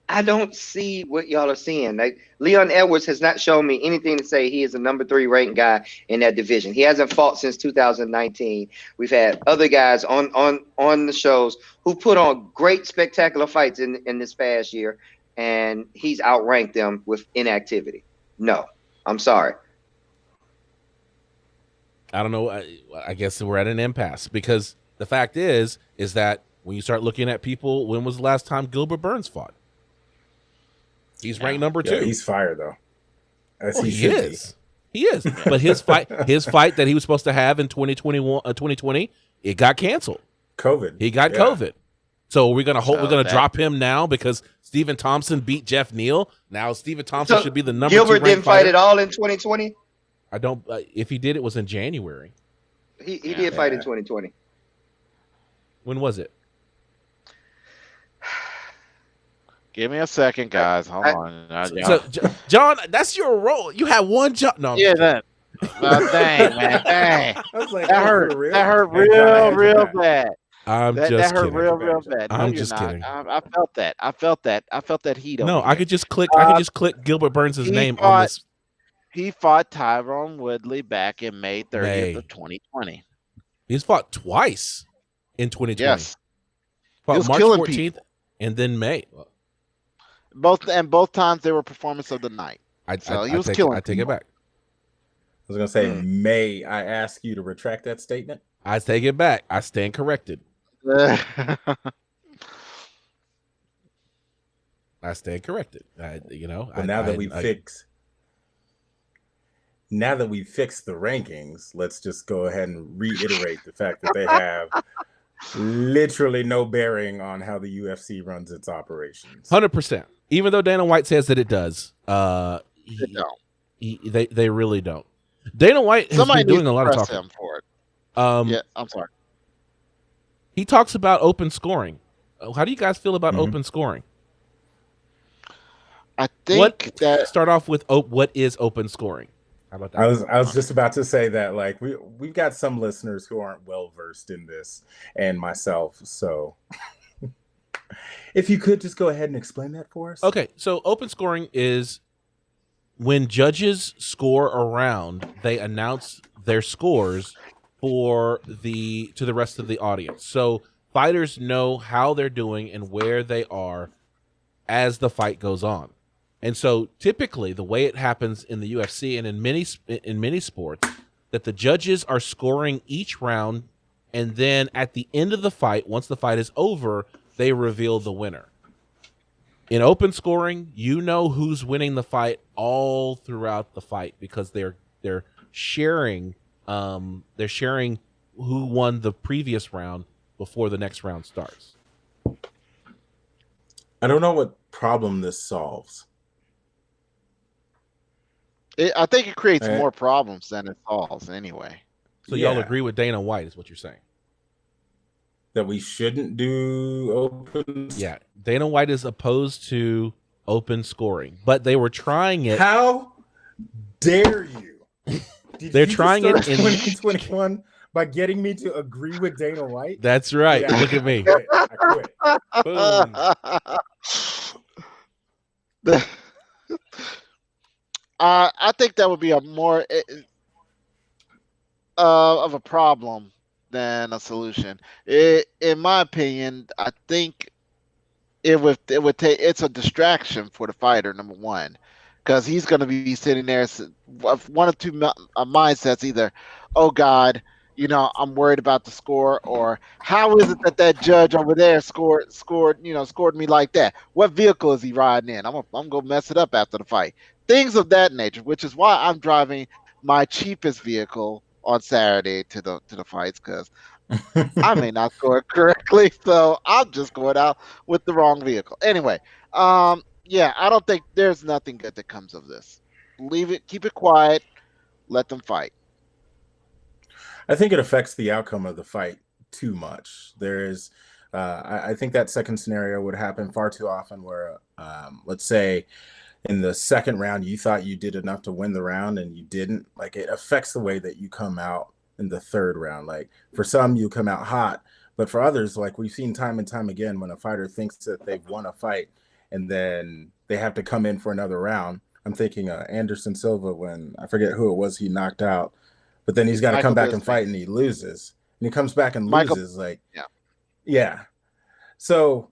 I don't see what y'all are seeing. Like, Leon Edwards has not shown me anything to say he is a number 3 ranked guy in that division. He hasn't fought since 2019. We've had other guys on the shows who put on great, spectacular fights in this past year, and he's outranked them with inactivity. No, I'm sorry. I don't know. I guess we're at an impasse because the fact is that when you start looking at people, when was the last time Gilbert Burns fought? He's ranked number 2. Yeah, he's fire though. He is. But his fight that he was supposed to have in 2020, it got canceled. COVID. He got COVID. So we're gonna drop him now because Stephen Thompson beat Jeff Neal. Now Stephen Thompson should be the number 2 Gilbert ranked didn't fight fighter. at all in 2020. I don't. If he did, it was in January. He did fight in 2020. When was it? Give me a second, guys. Hold on. So, John, that's your role. You have one job. No, Yeah, that. Dang, man. Dang. I was like, That hurt. That hurt real bad. I'm That just hurt kidding. real bad. No, I'm you're just not. kidding. I felt that. I felt that heat. No, over I here. could just click. I could just click Gilbert Burns' name on this. He fought Tyron Woodley back in May 30th of 2020. He's fought twice in 2020. Yes. Fought March 14th and then May. Both times they were performance of the night. He was killing. I take it back. I was gonna say, may I ask you to retract that statement? I take it back. I stand corrected. I stand corrected. But now that we fixed the rankings, let's just go ahead and reiterate the fact that they have literally no bearing on how the UFC runs its operations. 100%. Even though Dana White says that it does, they don't. They really don't. Dana White has been doing a lot of talking. Him for it. Yeah, I'm sorry. He talks about open scoring. How do you guys feel about open scoring? I think start off with what is open scoring. How about that? I was just about to say that, like, we've got some listeners who aren't well versed in this, and myself. So, if you could just go ahead and explain that for us. Okay, so open scoring is when judges score a round, they announce their scores to the rest of the audience. So fighters know how they're doing and where they are as the fight goes on. And so typically the way it happens in the UFC and in many sports, that the judges are scoring each round, and then at the end of the fight, once the fight is over, they reveal the winner. In open scoring, you know who's winning the fight all throughout the fight because they're sharing who won the previous round before the next round starts. I don't know what problem this solves. I think it creates more problems than it solves anyway. So y'all agree with Dana White is what you're saying? That we shouldn't do open? Yeah. Dana White is opposed to open scoring, but they were trying it. How dare you? They're trying it in 2021 by getting me to agree with Dana White? That's right. Yeah, look at me. I quit. Boom. I think that would be a more. of a problem than a solution. In my opinion, I think it would take it's a distraction for the fighter, number one, because he's going to be sitting there with one of two mindsets: either, oh God, I'm worried about the score, or how is it that that judge over there scored me like that? What vehicle is he riding in? I'm gonna mess it up after the fight. Things of that nature, which is why I'm driving my cheapest vehicle on Saturday to the fights, because I may not score correctly, so I'm just going out with the wrong vehicle. Anyway, yeah, I don't think there's nothing good that comes of this. Leave it, keep it quiet, let them fight. I think it affects the outcome of the fight too much. I think that second scenario would happen far too often where, let's say, in the second round, you thought you did enough to win the round and you didn't. Like, it affects the way that you come out in the third round. Like, for some, you come out hot, but for others, like we've seen time and time again, when a fighter thinks that they've won a fight and then they have to come in for another round. I'm thinking Anderson Silva, when I forget who it was he knocked out, but then he's got to come Michael back and Bisping. fight and he loses. And he comes back and Michael- loses. Like, Yeah. yeah. So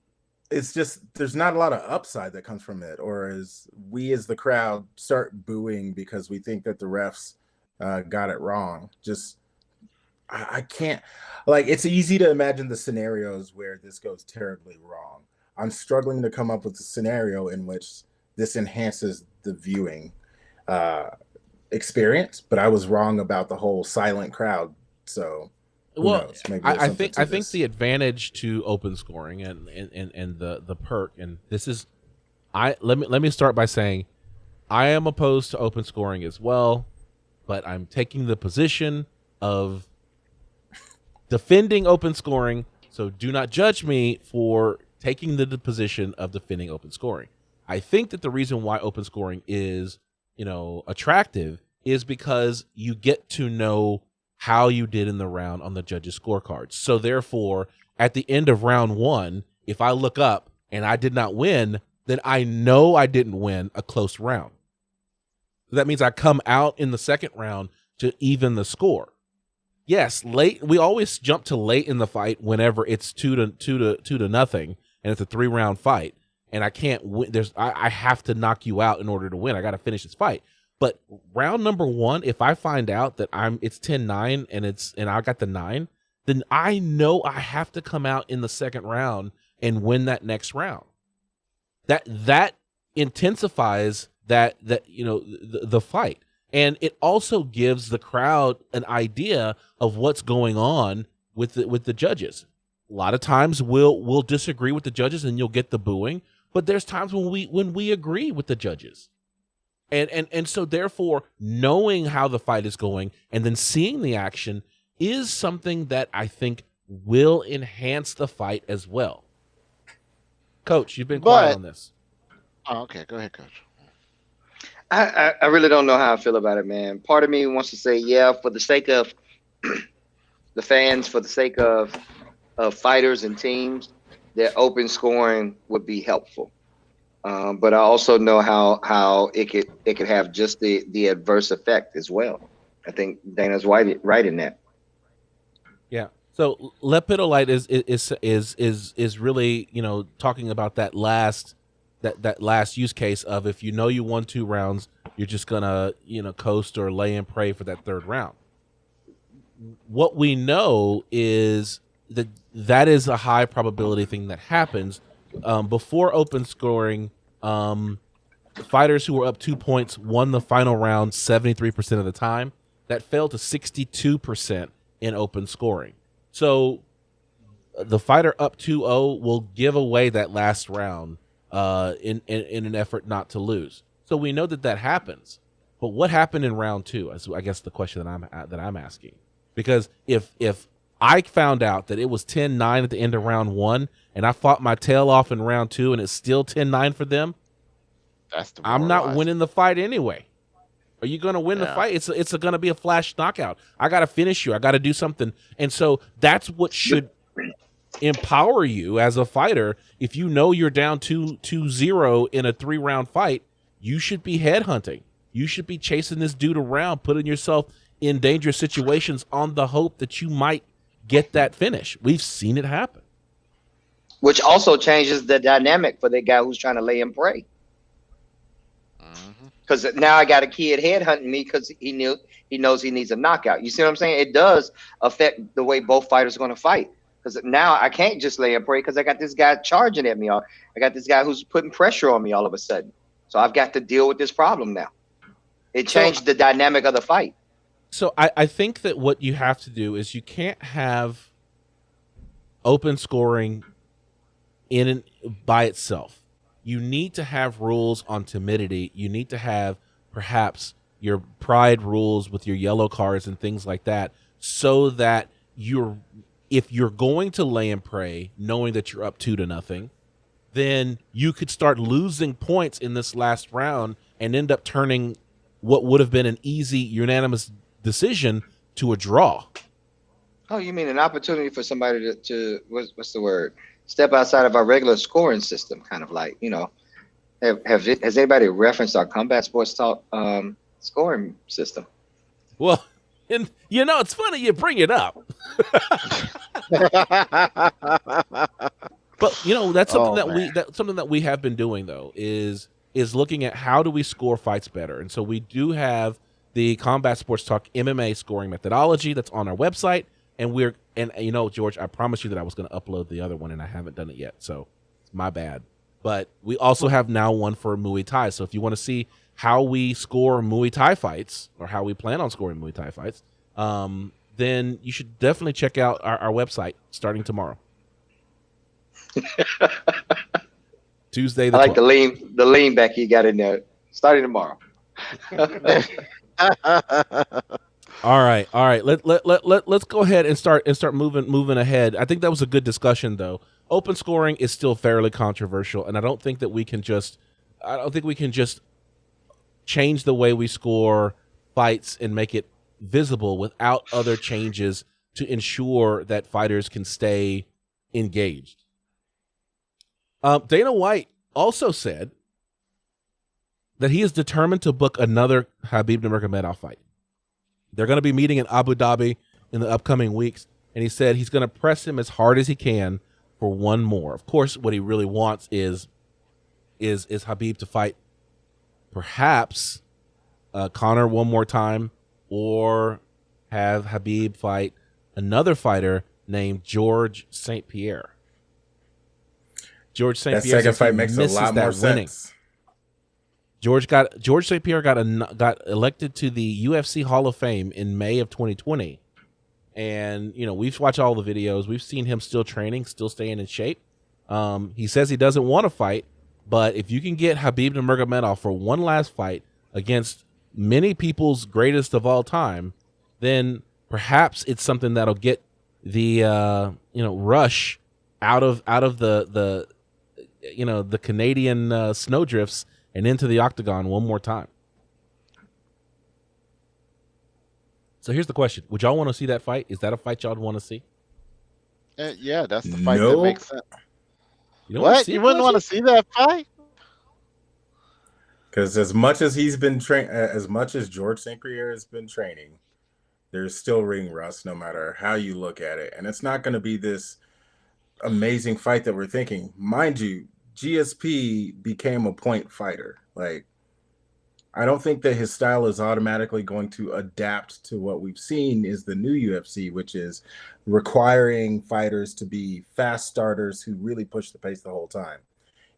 it's just, there's not a lot of upside that comes from it. Or as we as the crowd start booing because we think that the refs got it wrong. Just, I can't, like, it's easy to imagine the scenarios where this goes terribly wrong. I'm struggling to come up with a scenario in which this enhances the viewing experience, but I was wrong about the whole silent crowd. So who knows? Maybe I think the advantage to open scoring and the perk, and this is, let me start by saying I am opposed to open scoring as well, but I'm taking the position of defending open scoring. So do not judge me for taking the position of defending open scoring. I think that the reason why open scoring is, attractive is because you get to know how you did in the round on the judges' scorecards. So therefore, at the end of round one, if I look up and I did not win, then I know I didn't win a close round. That means I come out in the second round to even the score. Yes, late. We always jump to late in the fight whenever it's 2-0, and it's a 3-round fight, and I can't win. I have to knock you out in order to win. I got to finish this fight. But round number one, if I find out that it's 10-9 and I got the 9, then I know I have to come out in the second round and win that next round. That intensifies the fight. And it also gives the crowd an idea of what's going on with the judges. A lot of times we'll disagree with the judges and you'll get the booing, but there's times when we agree with the judges. And so therefore, knowing how the fight is going and then seeing the action is something that I think will enhance the fight as well. Coach, you've been quiet on this. Oh, okay. Go ahead, Coach. I really don't know how I feel about it, man. Part of me wants to say, yeah, for the sake of the fans, for the sake of fighters and teams, that open scoring would be helpful. But I also know how it could have just the adverse effect as well. I think Dana's right in that. Yeah. So Lepidolite is really talking about that last use case of, if you won 2 rounds, you're just gonna coast or lay and pray for that third round. What we know is that is a high probability thing that happens. Before open scoring, fighters who were up 2 points won the final round 73% of the time. That fell to 62% in open scoring. So the fighter up 2-0 will give away that last round in an effort not to lose. So we know that happens. But what happened in round 2? Is, I guess, the question that I'm asking. Because if I found out that it was 10-9 at the end of round 1 and I fought my tail off in round 2 and it's still 10-9 for them, I'm not winning the fight anyway. Are you going to win the fight? It's going to be a flash knockout. I got to finish you. I got to do something. And so that's what should empower you as a fighter. If you know you're down 2-0 in a 3-round fight, you should be headhunting. You should be chasing this dude around, putting yourself in dangerous situations on the hope that you might get that finish. We've seen it happen. Which also changes the dynamic for the guy who's trying to lay and pray. Because now I got a kid headhunting me because he knows he needs a knockout. You see what I'm saying? It does affect the way both fighters are going to fight. Because now I can't just lay and pray because I got this guy charging at me. I got this guy who's putting pressure on me all of a sudden. So I've got to deal with this problem now. It changed the dynamic of the fight. So I think that what you have to do is you can't have open scoring by itself. You need to have rules on timidity. You need to have perhaps your pride rules with your yellow cards and things like that, so that if you're going to lay and pray knowing that you're up 2-0, then you could start losing points in this last round and end up turning what would have been an easy unanimous decision to a draw. Oh, you mean an opportunity for somebody to what's the word? Step outside of our regular scoring system, kind of like, has anybody referenced our Combat Sports Talk scoring system? Well, and it's funny you bring it up. But that's something something that we have been doing though is looking at how do we score fights better. And so we do have the Combat Sports Talk MMA scoring methodology that's on our website. And George, I promised you that I was going to upload the other one, and I haven't done it yet, so my bad. But we also have now one for Muay Thai. So if you want to see how we score Muay Thai fights, or how we plan on scoring Muay Thai fights, then you should definitely check out our website starting tomorrow. Tuesday. I like the lean back you got in there. Starting tomorrow. All right. Let's go ahead and start moving ahead. I think that was a good discussion, though. Open scoring is still fairly controversial, and I don't think we can just change the way we score fights and make it visible without other changes to ensure that fighters can stay engaged. Dana White also said that he is determined to book another Khabib Nurmagomedov fight. They're going to be meeting in Abu Dhabi in the upcoming weeks, and he said he's going to press him as hard as he can for one more. Of course, what he really wants is Khabib to fight perhaps Conor one more time, or have Khabib fight another fighter named George St. Pierre. George St. Pierre. That second fight makes a lot more sense. George St. Pierre got elected to the UFC Hall of Fame in May of 2020. And, we've watched all the videos. We've seen him still training, still staying in shape. He says he doesn't want to fight, but if you can get Khabib Nurmagomedov for one last fight against many people's greatest of all time, then perhaps it's something that'll get the rush out of the Canadian snowdrifts and into the octagon one more time. So here's the question. Would y'all want to see that fight? Is that a fight y'all want to see? Yeah, that's the fight that makes sense. What? You wouldn't want to see that fight? Because as much as he's been as much as George St. Pierre has been training, there's still ring rust no matter how you look at it. And it's not going to be this amazing fight that we're thinking. Mind you, GSP became a point fighter. Like, I don't think that his style is automatically going to adapt to what we've seen is the new UFC, which is requiring fighters to be fast starters who really push the pace the whole time.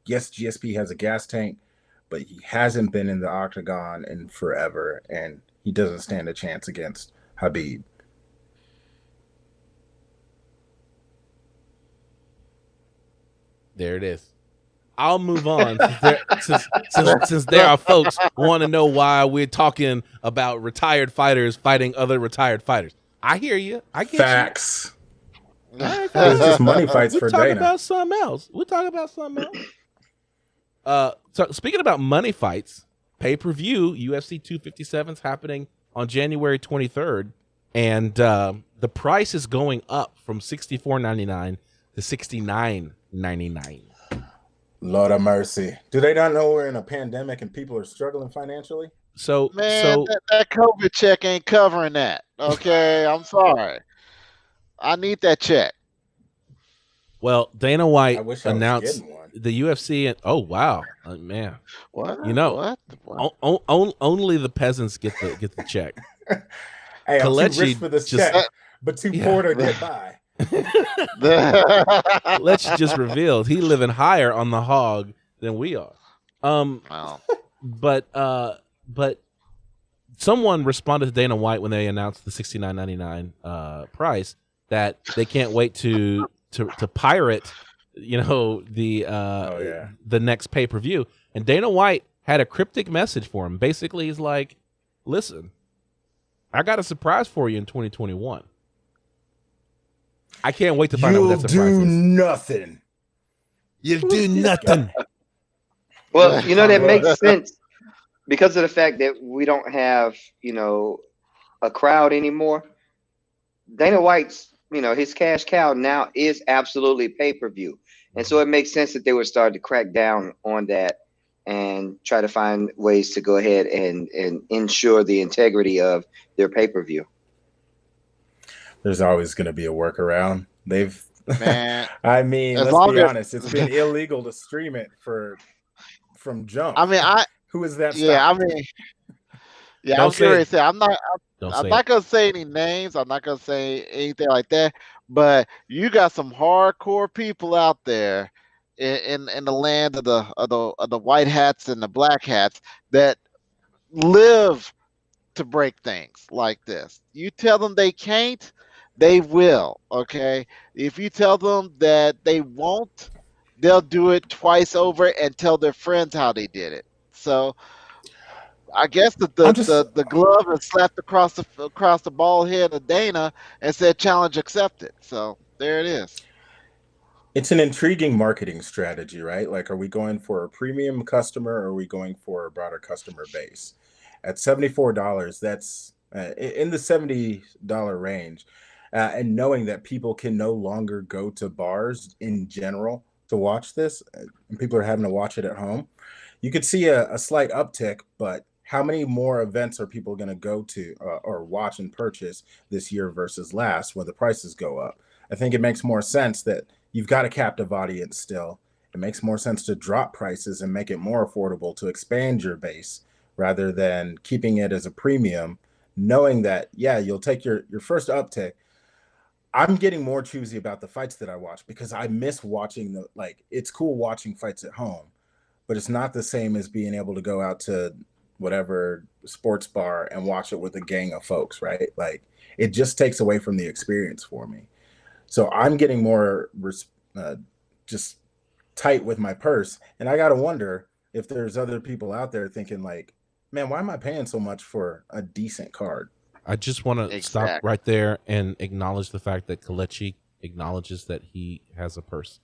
Yes, GSP has a gas tank, but he hasn't been in the octagon in forever, and he doesn't stand a chance against Khabib. There it is. I'll move on since there are folks want to know why we're talking about retired fighters fighting other retired fighters. I hear you. I get Facts. You. Right, it's just money fights for Dana. We'll talk about something else. So speaking about money fights, pay-per-view UFC 257 is happening on January 23rd, and the price is going up from $64.99 to $69.99. Lord of mercy. Do they not know we're in a pandemic and people are struggling financially? Man, that COVID check ain't covering that. Okay, I'm sorry. I need that check. Well, Dana White I wish I was announced getting one. the UFC, and oh wow, man, What? What? Only the peasants get the check. Hey, I'm too Kelechi rich for this check, but too poor to get by. Kelechi just revealed he living higher on the hog than we are. Wow. But someone responded to Dana White when they announced the $69.99 price that they can't wait to pirate, the next pay-per-view. And Dana White had a cryptic message for him. Basically, he's like, "Listen, I got a surprise for you in 2021. I can't wait to find out what that surprise is. Nothing. You'll do nothing." Well, that makes sense because of the fact that we don't have, a crowd anymore. Dana White's, his cash cow now is absolutely pay-per-view. And so it makes sense that they would start to crack down on that and try to find ways to go ahead and ensure the integrity of their pay-per-view. There's always going to be a workaround. Man, I mean, let's be honest. It's been illegal to stream it from jump. I mean, who is that? Yeah, stopping? I was going to say I'm not going to say any names. I'm not going to say anything like that. But you got some hardcore people out there in the land of the white hats and the black hats that live to break things like this. You tell them they can't, they will. Okay, if you tell them that they won't, they'll do it twice over and tell their friends how they did it. So I guess the glove is slapped across the bald head of Dana and said challenge accepted. So there it is. It's an intriguing marketing strategy, right? Like, are we going for a premium customer or are we going for a broader customer base? At $74, that's in the $70 range. And knowing that people can no longer go to bars in general to watch this, and people are having to watch it at home, you could see a slight uptick, but how many more events are people going to go to or watch and purchase this year versus last when the prices go up? I think it makes more sense that you've got a captive audience still. It makes more sense to drop prices and make it more affordable to expand your base rather than keeping it as a premium, knowing that, yeah, you'll take your first uptick. I'm getting more choosy about the fights that I watch because I miss watching it's cool watching fights at home, but it's not the same as being able to go out to whatever sports bar and watch it with a gang of folks, right? Like, it just takes away from the experience for me. So I'm getting more just tight with my purse. And I got to wonder if there's other people out there thinking like, man, why am I paying so much for a decent card? I just want to stop right there and acknowledge the fact that Kelechi acknowledges that he has a purse.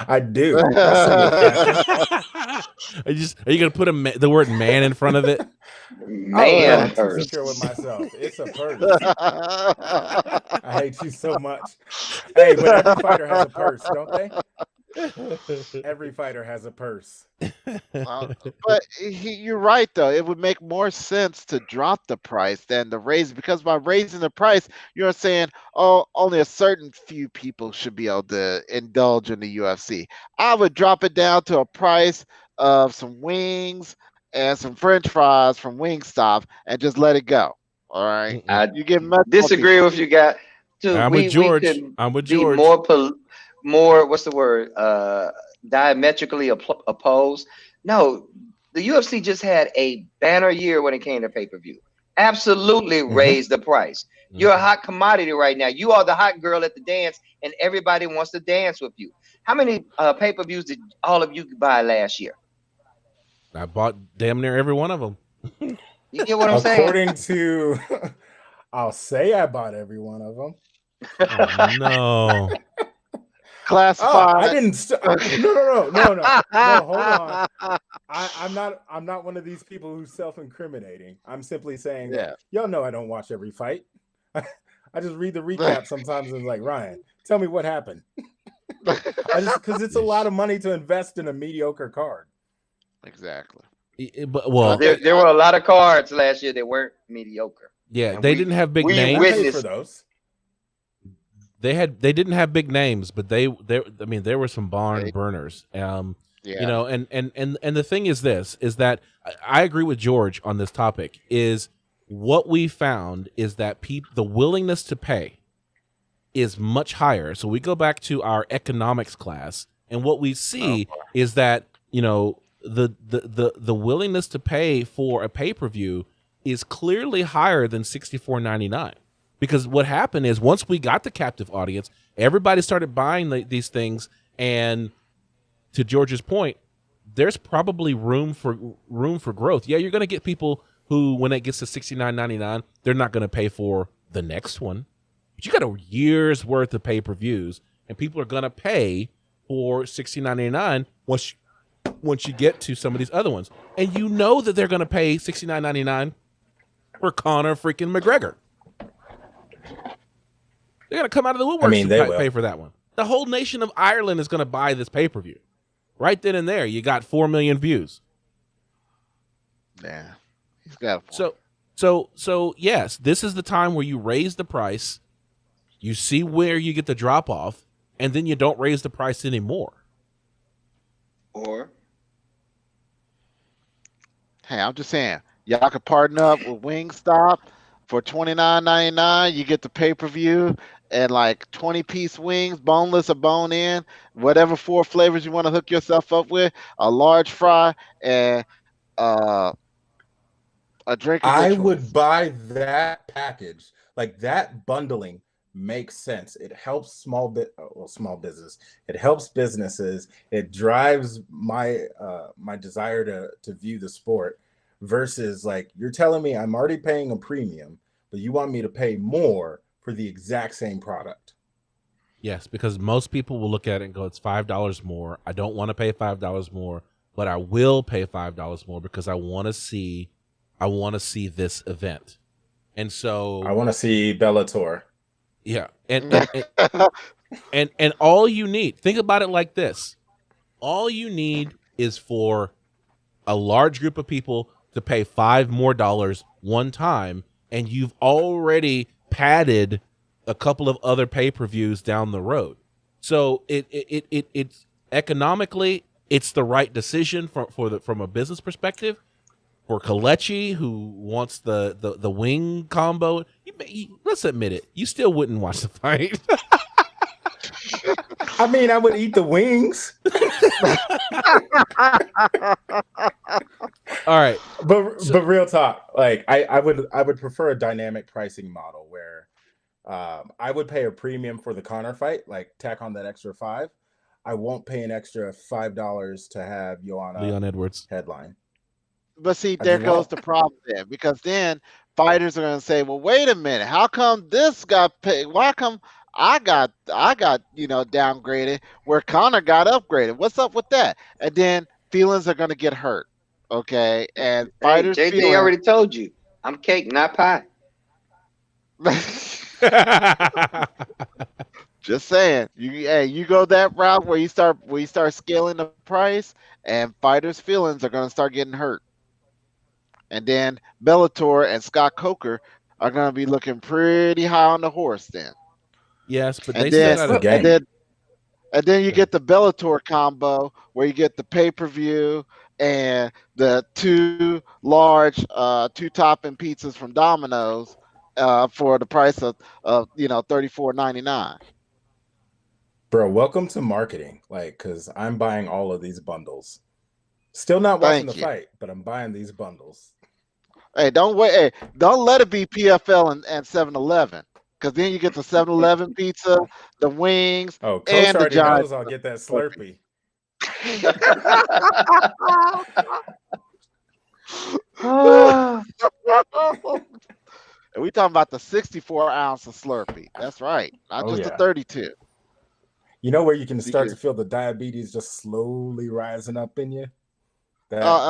I do. Are you gonna put the word "man" in front of it? Man, I'm too secure with myself. It's a purse. I hate you so much. Hey, but every fighter has a purse, don't they? Every fighter has a purse. But you're right, though. It would make more sense to drop the price than to raise, because by raising the price, you're saying, oh, only a certain few people should be able to indulge in the UFC. I would drop it down to a price of some wings and some French fries from Wingstop and just let it go. All right. You get disagree with you guys. Dude, I'm with George. I'm with George. More what's the word? Diametrically opposed. No, the UFC just had a banner year when it came to pay-per-view. Absolutely raised the price. You're a hot commodity right now. You are the hot girl at the dance, and everybody wants to dance with you. How many pay-per-views did all of you buy last year? I bought damn near every one of them. You get what I'm saying? According to, I'll say I bought every one of them. Oh, no. Classified. I didn't. No. Hold on. I'm not one of these people who's self-incriminating. I'm simply saying that y'all know I don't watch every fight. I just read the recap sometimes and like, Ryan, tell me what happened. Because it's a lot of money to invest in a mediocre card. Exactly. Well, there were a lot of cards last year that weren't mediocre. Yeah, they didn't have big names. I paid for those. They didn't have big names, but there were some barn burners. You know, and the thing is that I agree with George on this topic. Is what we found is that the willingness to pay is much higher. So we go back to our economics class, and what we see is that, you know, the willingness to pay for a pay-per-view is clearly higher than $64.99. Because what happened is once we got the captive audience, everybody started buying these things, and to George's point, there's probably room for growth. Yeah, you're going to get people who, when it gets to $69.99, they're not going to pay for the next one. But you got a year's worth of pay-per-views, and people are going to pay for $69.99 once you get to some of these other ones. And you know that they're going to pay $69.99 for Conor freaking McGregor. They're going to come out of the woodwork to pay for that one. The whole nation of Ireland is going to buy this pay-per-view. Right then and there, you got 4 million views. Yeah. He's got So yes, this is the time where you raise the price, you see where you get the drop-off, and then you don't raise the price anymore. Or? Hey, I'm just saying, y'all could partner up with Wingstop for $29.99. You get the pay-per-view and like 20-piece wings, boneless or bone-in, whatever 4 flavors you want to hook yourself up with, a large fry, and a drink. I would buy that package. Like, that bundling makes sense. It helps small business. It helps businesses. It drives my my desire to view the sport. Versus, like, you're telling me I'm already paying a premium, but you want me to pay more for the exact same product. Yes, because most people will look at it and go, it's $5 more. I don't want to pay $5 more, but I will pay $5 more because I want to see this event. And so I want to see Bellator. Yeah. And all you need, think about it like this. All you need is for a large group of people to pay $5 more one time, and you've already padded a couple of other pay-per-views down the road. So it's economically, it's the right decision from a business perspective. For Kalechi, who wants the wing combo, let's admit it, you still wouldn't watch the fight. I mean, I would eat the wings. All right, but real talk, like I would prefer a dynamic pricing model where I would pay a premium for the Conor fight, like tack on that extra $5. I won't pay an extra $5 to have Leon Edwards headline. But see, there goes the problem then, because then fighters are going to say, well, wait a minute, how come this got paid? Why come I got downgraded where Conor got upgraded? What's up with that? And then feelings are going to get hurt. Okay. And fighters. JJ already told you, I'm cake, not pie. Just saying, you go that route where you start scaling the price, and fighters' feelings are going to start getting hurt. And then Bellator and Scott Coker are going to be looking pretty high on the horse then. Yes, but and then you get the Bellator combo where you get the pay-per-view and the 2 large 2-topping pizzas from Domino's for the price of $34.99. Bro, welcome to marketing. Like, because I'm buying all of these bundles. Still not watching the fight, but I'm buying these bundles. Hey, don't wait. Hey, don't let it be PFL and 7-Eleven, because then you get the 7-Eleven pizza, the wings, Coach and the already giant. knows I'll get that Slurpee. And we talking about the 64-ounce of Slurpee. That's right, not just the 32. You know where you can start to feel the diabetes just slowly rising up in you? Yeah. I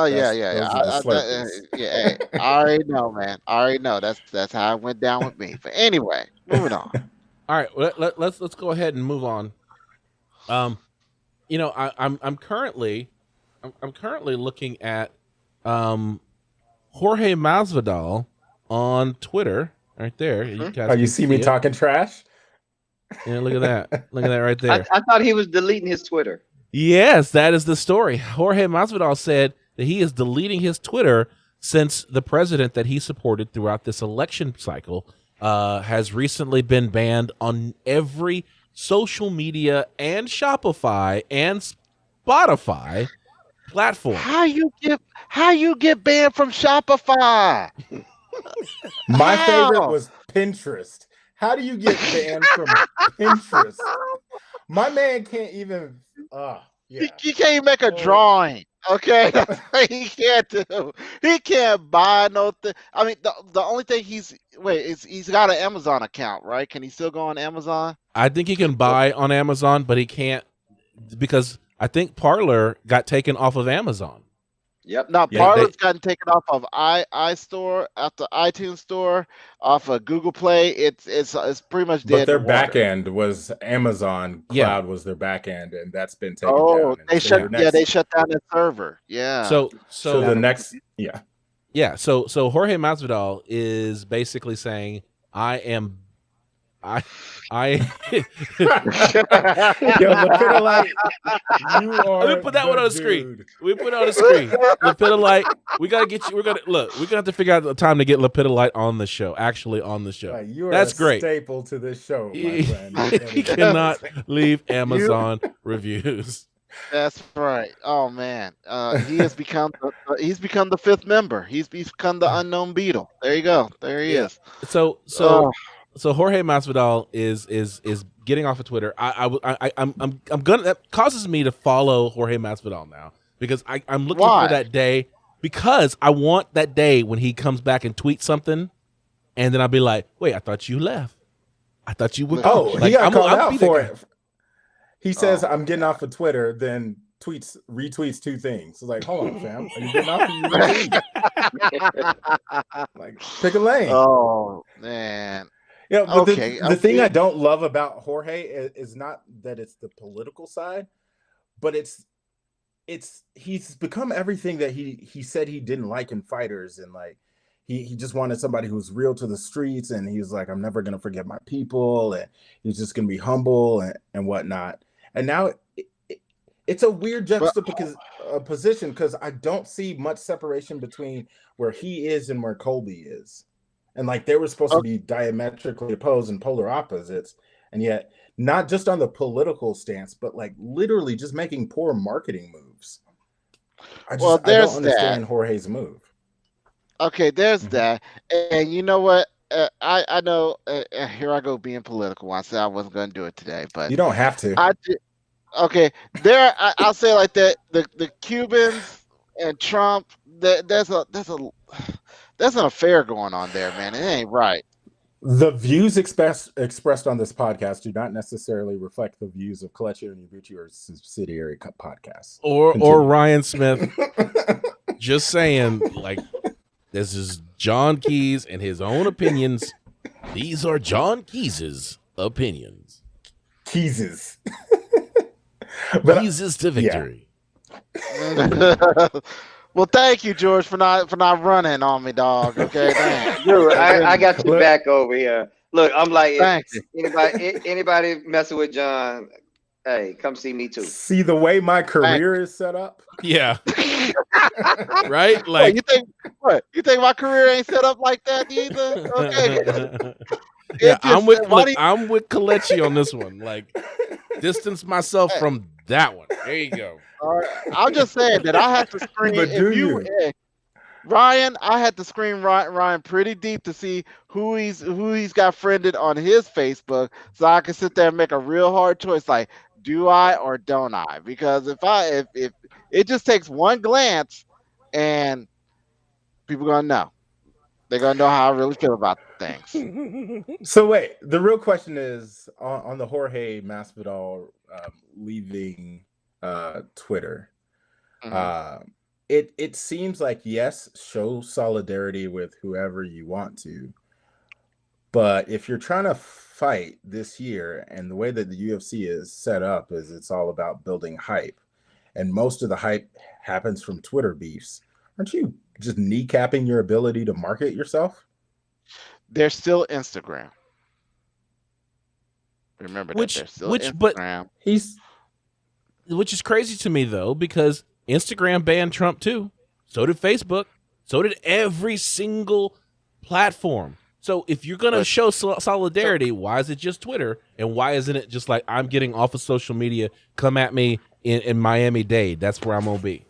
already know, man. I already know. That's how it went down with me. But anyway, moving on. All right, let's go ahead and move on. I'm currently looking at Jorge Masvidal on Twitter, right there. You guys Oh, you can see me it. talking trash? Yeah, look at that. Look at that right there. I thought he was deleting his Twitter. Yes, that is the story. Jorge Masvidal said that he is deleting his Twitter since the president that he supported throughout this election cycle has recently been banned on every social media and Shopify and Spotify platform. How you get banned from Shopify? My favorite How? was Pinterest. How do you get banned from Pinterest? My man can't even. Yeah. He can't even make a drawing. Okay, that's what he can't do. He can't buy no thing. I mean, the only thing he's got an Amazon account, right? Can he still go on Amazon? I think he can buy on Amazon, but he can't because I think Parler got taken off of Amazon. Yep. Now Yeah, Parler's gotten taken off of iStore, off the iTunes Store, off of Google Play. It's pretty much dead. But their in the water. back end was Amazon Cloud was their back end, and that's been taken down. Oh, And they so they shut down the server. Yeah. So the next, So Jorge Masvidal is basically saying, I Yo, Lapidolite, you are. Let me put that one on the screen. We put it on the screen. Lapidolite, we gotta get you. We're gonna have to figure out the time to get Lapidolite on the show. Actually, on the show. You are That's a great. staple to this show, my friend. He cannot leave Amazon reviews. That's right. Oh man, he has become the fifth member. He's become the unknown Beetle. There you go. There he is. So Jorge Masvidal is getting off of Twitter. I'm gonna, that causes me to follow Jorge Masvidal now because I'm looking for that day, because I want that day when he comes back and tweets something, and then I'll be like, wait, I thought you left. I thought you would. He got called out for it. He says, I'm getting off of Twitter, then retweets two things. It's like, hold on, fam. Are you getting off of like, pick a lane. Oh, man. Yeah, but the thing I don't love about Jorge is not that it's the political side, but he's become everything that he said he didn't like in fighters, and like he just wanted somebody who's real to the streets, and he was like, I'm never gonna forget my people, and he's just gonna be humble and whatnot. And now it's a weird juxtaposition because I don't see much separation between where he is and where Colby is. And like they were supposed to be diametrically opposed and polar opposites, and yet not just on the political stance, but like literally just making poor marketing moves. I don't understand Jorge's move. Okay, there's that, and you know what? I know. Here I go being political. I said I wasn't going to do it today, but you don't have to. Okay, I'll say like that. The Cubans and Trump. There's an affair going on there, man. It ain't right. The views expressed on this podcast do not necessarily reflect the views of Kelechi Onyebuchi or subsidiary podcasts. Or Ryan Smith. Just saying, like, this is John Keys and his own opinions. These are John Keys's opinions. Keys's. Keys's to victory. Yeah. Well, thank you, George, for not running on me, dog. Okay, thanks. Dude, I got your back over here. Look, I'm like, anybody messing with John, hey, come see me too. See the way my career is set up? Yeah. Right? Like, you think my career ain't set up like that either? Okay. Yeah, I'm with Kelechi on this one. Like, distance myself from that one. There you go. I'm just saying that I had to screen. Ryan, I had to screen Ryan pretty deep to see who he's got friended on his Facebook, so I can sit there and make a real hard choice. Like, do I or don't I? Because if it just takes one glance, and people gonna know. They're gonna know how I really feel about things. So wait, the real question is on the Jorge Masvidal leaving Twitter. Mm-hmm. It seems like, yes, show solidarity with whoever you want to, but if you're trying to fight this year, and the way that the UFC is set up is it's all about building hype, and most of the hype happens from Twitter beefs, Aren't you just kneecapping your ability to market yourself? They're still Instagram. Remember that they're still Instagram. Which is crazy to me though, because Instagram banned Trump too. So did Facebook. So did every single platform. So if you're going to show solidarity, why is it just Twitter? And why isn't it just like, I'm getting off of social media, come at me in Miami-Dade. That's where I'm going to be.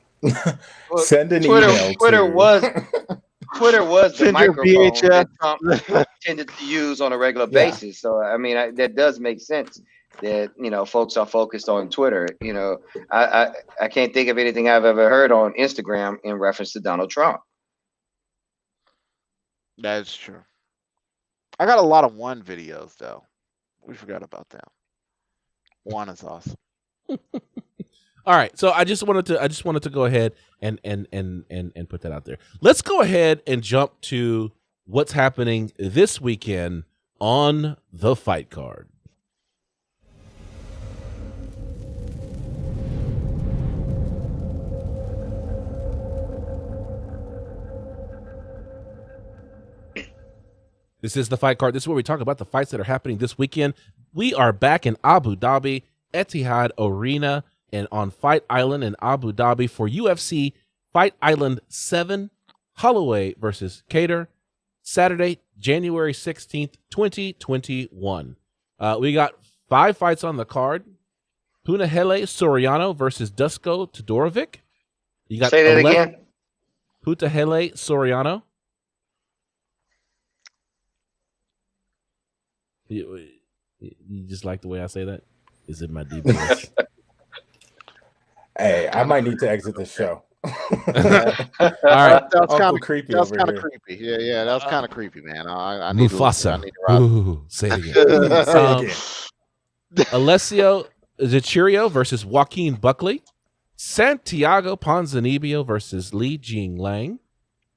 Send an email. Twitter was the microphone that Trump tended to use on a regular basis. So, I mean, that does make sense that, you know, folks are focused on Twitter. You know, I can't think of anything I've ever heard on Instagram in reference to Donald Trump. That is true. I got a lot of One videos though. We forgot about them. One is awesome. All right, so I just wanted to go ahead and put that out there. Let's go ahead and jump to what's happening this weekend on the fight card. This is the fight card. This is where we talk about the fights that are happening this weekend. We are back in Abu Dhabi, Etihad Arena, and on Fight Island in Abu Dhabi for UFC Fight Island 7, Holloway versus Kattar, Saturday, January 16th, 2021. We got 5 fights on the card. Punahele Soriano versus Dusko Todorovic. You got Say that again. Punahele Soriano. You just like the way I say that? Is it my deep voice? Hey, I might need to exit the show. All right, that was kind of creepy. That was kind of creepy. Yeah, that was kind of creepy, man. I need Mufasa. to Ooh, say it again. Alessio Zachirio versus Joaquin Buckley. Santiago Ponzinibbio versus Li Jinglang.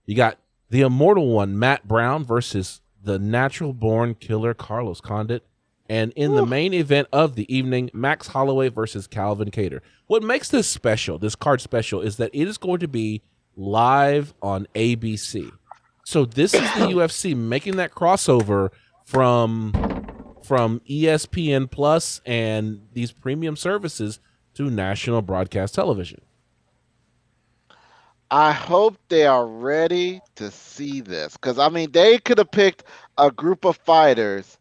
You got the immortal one, Matt Brown versus the natural-born killer Carlos Condit. And in the main event of the evening, Max Holloway versus Calvin Kattar. What makes this special, this card special, is that it is going to be live on ABC. So this is the UFC making that crossover from ESPN Plus and these premium services to national broadcast television. I hope they are ready to see this, because I mean they could have picked a group of fighters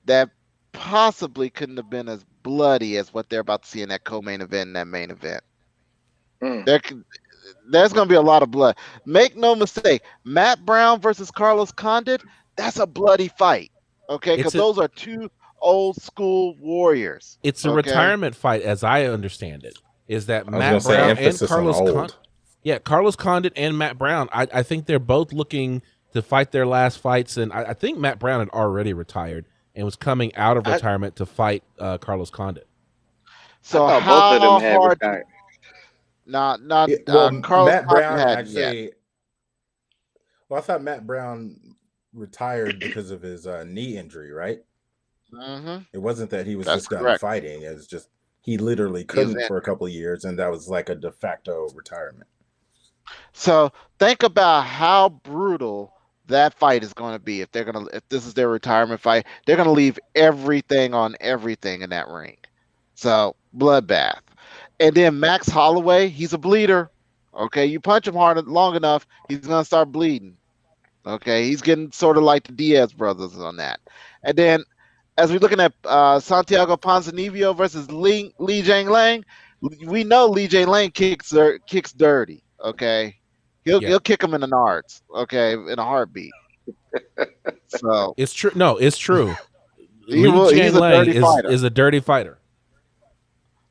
that possibly couldn't have been as bloody as what they're about to see in that co-main event and that main event. There's going to be a lot of blood. Make no mistake, Matt Brown versus Carlos Condit, that's a bloody fight, okay? Because those are two old school warriors. It's a retirement fight, as I understand it. Is that Matt Brown and Carlos Condit? Yeah, Carlos Condit and Matt Brown. I think they're both looking to fight their last fights, and I think Matt Brown had already retired and was coming out of retirement to fight Carlos Condit. So how both of them had retired? Carlos Matt Brown actually. Well, I thought Matt Brown retired because of his knee injury, right? Mm-hmm. It wasn't that he was just done fighting. It was just he literally couldn't for a couple of years, and that was like a de facto retirement. So think about how brutal that fight is going to be if this is their retirement fight. They're going to leave everything on everything in that ring. So bloodbath. And then Max Holloway, he's a bleeder. Okay, you punch him hard long enough, he's going to start bleeding. Okay, he's getting sort of like the Diaz brothers on that. And then as we're looking at Santiago Ponzinibbio versus Li Jinglang, we know Li Jinglang kicks dirty. Okay, he'll kick him in the nards. Okay, in a heartbeat. So it's true. No, it's true. He's a dirty fighter. Is a dirty fighter.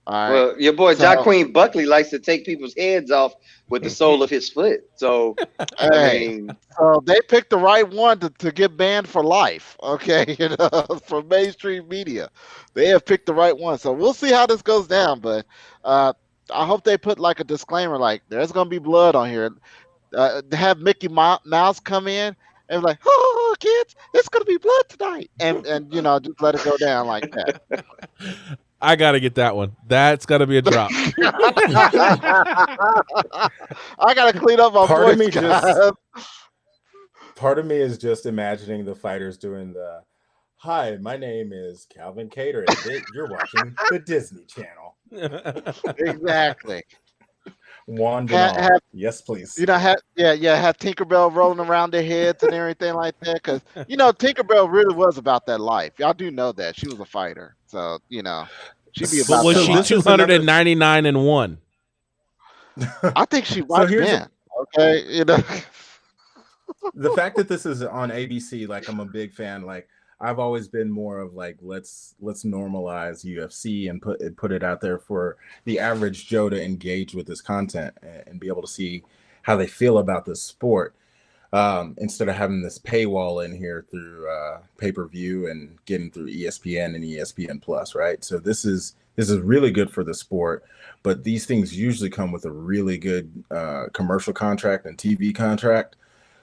All right. Well, your boy Joaquin Buckley likes to take people's heads off with the sole of his foot. So, so they picked the right one to get banned for life. Okay, from mainstream media, they have picked the right one. So we'll see how this goes down. But I hope they put like a disclaimer, like there's gonna be blood on here. Have Mickey Mouse come in and be like, "Oh, kids, it's gonna be blood tonight," and just let it go down like that. I gotta get that one. That's gotta be a drop. I gotta clean up my voice, guys. Part of me is just imagining the fighters doing the, "Hi, my name is Calvin Kattar, and you're watching the Disney Channel." Exactly. Wand and all. Yes, please. Have Tinkerbell rolling around their heads and everything like that. Because Tinkerbell really was about that life. Y'all do know that she was a fighter, so she'd be about. But was she 299-1? I think she might have been. Okay, The fact that this is on ABC, like, I'm a big fan. Like, I've always been more of like, let's normalize UFC and put it out there for the average Joe to engage with this content and be able to see how they feel about this sport, instead of having this paywall in here through pay-per-view and getting through ESPN and ESPN Plus, right? So this is really good for the sport, but these things usually come with a really good commercial contract and TV contract.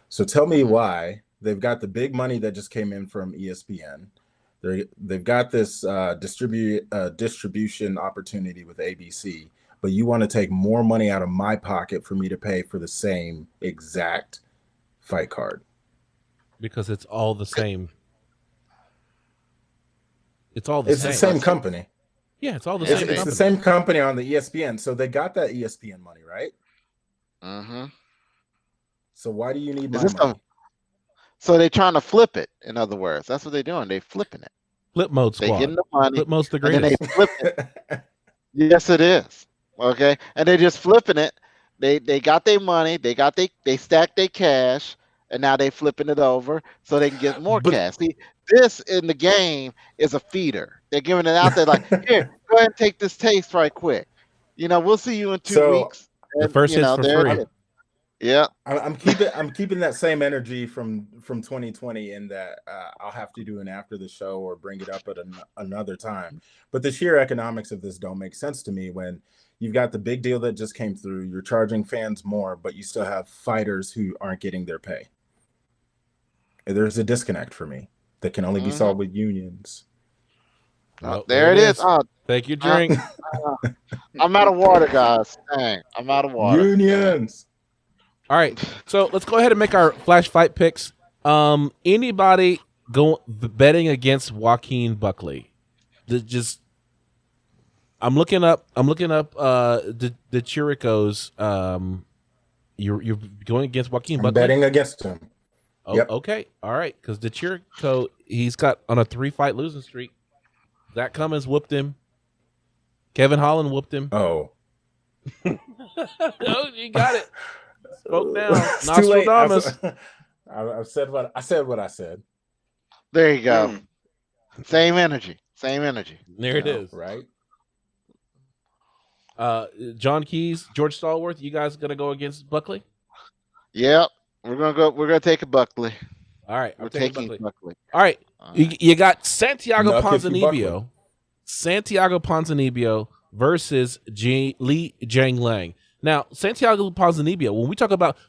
So tell me why. They've got the big money that just came in from ESPN. They've got this distribution opportunity with ABC, but you want to take more money out of my pocket for me to pay for the same exact fight card. Because it's all the same. It's the same company. Yeah, it's all the same. It's the same company on the ESPN. So they got that ESPN money, right? Mm-hmm. So why do you need my money? So they're trying to flip it. In other words, that's what they're doing. They're flipping it. Flip mode squad. They getting the money. Flip mode's the greatest. And then they flip it. Yes, it is. Okay, and they're just flipping it. They got their money. They stacked their cash, and now they flipping it over so they can get more cash. See, this in the game is a feeder. They're giving it out there like, here, go ahead and take this taste right quick. We'll see you in 2 weeks. And, the first hit's for free. Yeah, I'm keeping that same energy from 2020 in that I'll have to do an after the show or bring it up at another time. But the sheer economics of this don't make sense to me when you've got the big deal that just came through. You're charging fans more, but you still have fighters who aren't getting their pay. There's a disconnect for me that can only be solved with unions. There it is. Take your drink. I'm out of water, guys. Dang, I'm out of water. Unions. All right, so let's go ahead and make our flash fight picks. Anybody betting against Joaquin Buckley? I'm looking up the Chirico's. You're going against Joaquin Buckley. Betting against him. Oh, yep. Okay, all right, because the Chirico, he's got on a 3-fight losing streak. Zach Cummins whooped him. Kevin Holland whooped him. Oh, no, you got it. Spoke down. Nostradamus. I said what I said. There you go. Same energy. There it is. Right. John Keys, George Stallworth, you guys gonna go against Buckley? Yep. We're gonna take a Buckley. All right, we're taking Buckley. All right. You got Santiago Ponzinibbio versus Li Jianlang. Now, Santiago Ponzinibbio, when we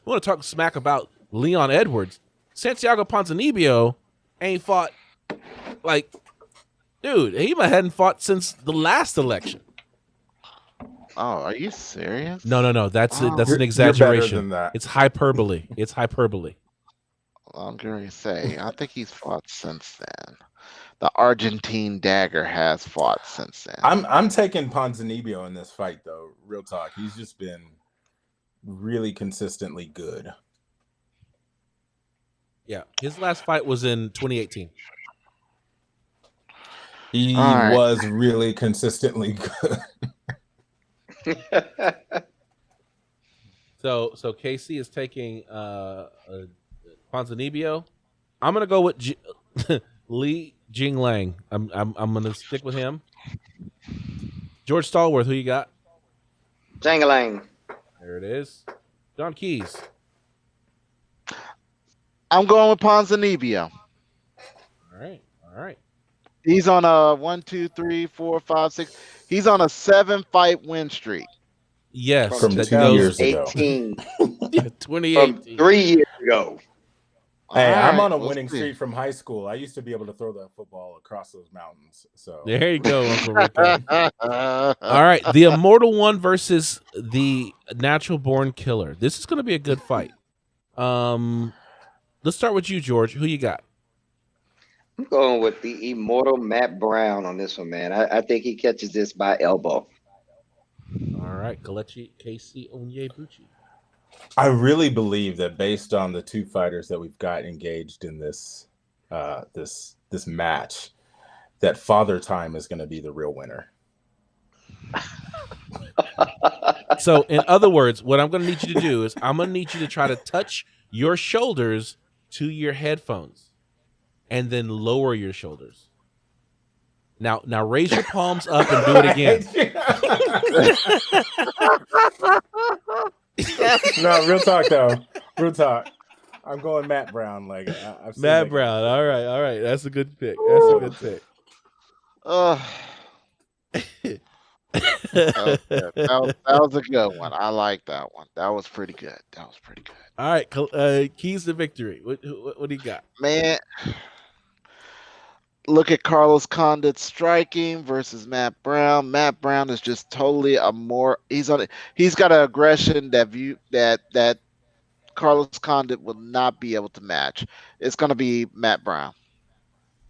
want to talk smack about Leon Edwards, Santiago Ponzinibbio ain't fought, like, dude, he hadn't fought since the last election. Oh, are you serious? No. That's an exaggeration. Than that. It's hyperbole. I'm going to say, I think he's fought since then. The Argentine Dagger has fought since then. I'm taking Ponzinibbio in this fight, though. Real talk. He's just been really consistently good. Yeah, his last fight was in 2018. He was really consistently good. So KC is taking Ponzinibbio. I'm gonna go with Li Jianlang. I'm gonna stick with him. George Stallworth, who you got? Jangalang. There it is. John Keys. I'm going with Ponzinibbio. All right. He's on a 1, 2, 3, 4, 5, 6. He's on a 7-fight win streak. Yes, from 2 years ago. 18. Yeah, 2018. From 3 years ago. Hey, I'm right, on a we'll winning see. streak from high school. I used to be able to throw that football across those mountains. So There you go, Uncle Rico. All right, the Immortal One versus the Natural Born Killer. This is going to be a good fight. Let's start with you, George. Who you got? I'm going with the immortal Matt Brown on this one, man. I think he catches this by elbow. All right, Kelechi Casey Onyebuchi. I really believe that based on the two fighters that we've got engaged in this this match, that Father Time is going to be the real winner. So, in other words, what I'm going to need you to do is I'm going to need you to try to touch your shoulders to your headphones and then lower your shoulders. Now raise your palms up and do it again. No, real talk though. Real talk. I'm going Matt Brown. Like I've seen Matt that Brown. guy. All right. That's a good pick. That's a good pick. That was a good one. I like that one. That was pretty good. All right, keys to victory. What do you got? Man, look at Carlos Condit's striking versus Matt Brown. Matt Brown is just totally he's got an aggression that Carlos Condit will not be able to match. It's going to be Matt Brown.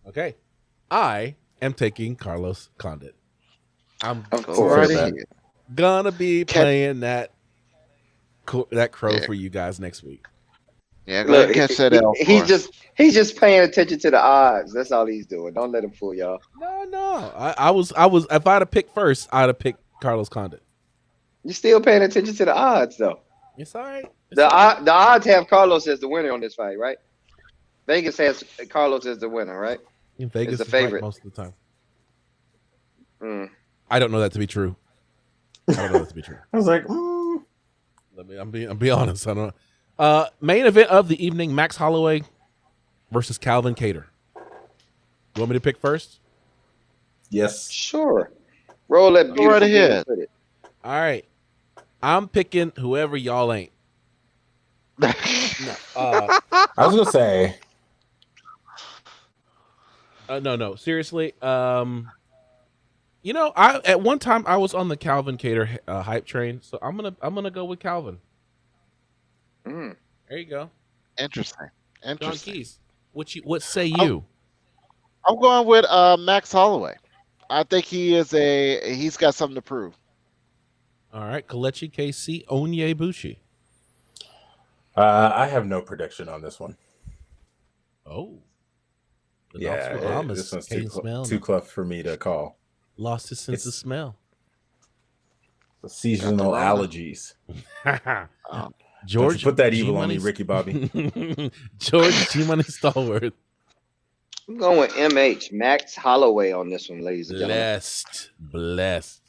Okay. I am taking Carlos Condit. I'm gonna be playing that crow for you guys next week. Yeah, go ahead and catch that L. He's just paying attention to the odds. That's all he's doing. Don't let him fool y'all. No. I was if I'd have picked first, I'd have picked Carlos Condit. You're still paying attention to the odds though. It's all right. The odds have Carlos as the winner on this fight, right? Vegas has Carlos as the winner, right? In Vegas, the favorite right most of the time. I don't know that to be true. I was like, I'm being honest. I don't know. Main event of the evening: Max Holloway versus Calvin Kattar. You want me to pick first? yes. Sure. Roll that beautiful right ahead. All right. I'm picking whoever y'all ain't. I was gonna say. No. Seriously. I at one time I was on the Calvin Kattar hype train, so I'm gonna go with Calvin. There you go. Interesting. John Keys, what say you? I'm going with Max Holloway. I think he's got something to prove. All right, Kelechi KC Onyebuchi. I have no prediction on this one. Oh. This one's too close for me to call. Lost his sense of smell. The seasonal allergies. George, put that evil on me, Ricky Bobby. George G-Money Stalwart. I'm going with MH, Max Holloway on this one, ladies and gentlemen. Blessed.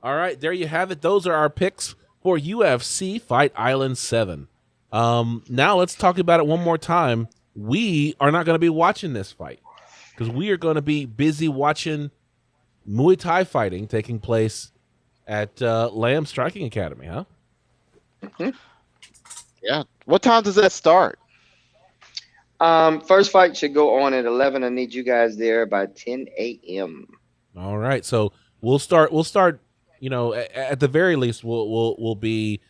All right, there you have it. Those are our picks for UFC Fight Island 7. Now let's talk about it one more time. We are not going to be watching this fight because we are going to be busy watching Muay Thai fighting taking place at Lamb Striking Academy, huh? Mm-hmm. Yeah. What time does that start? First fight should go on at 11. I need you guys there by 10 a.m. All right, so we'll start. At the very least, we'll be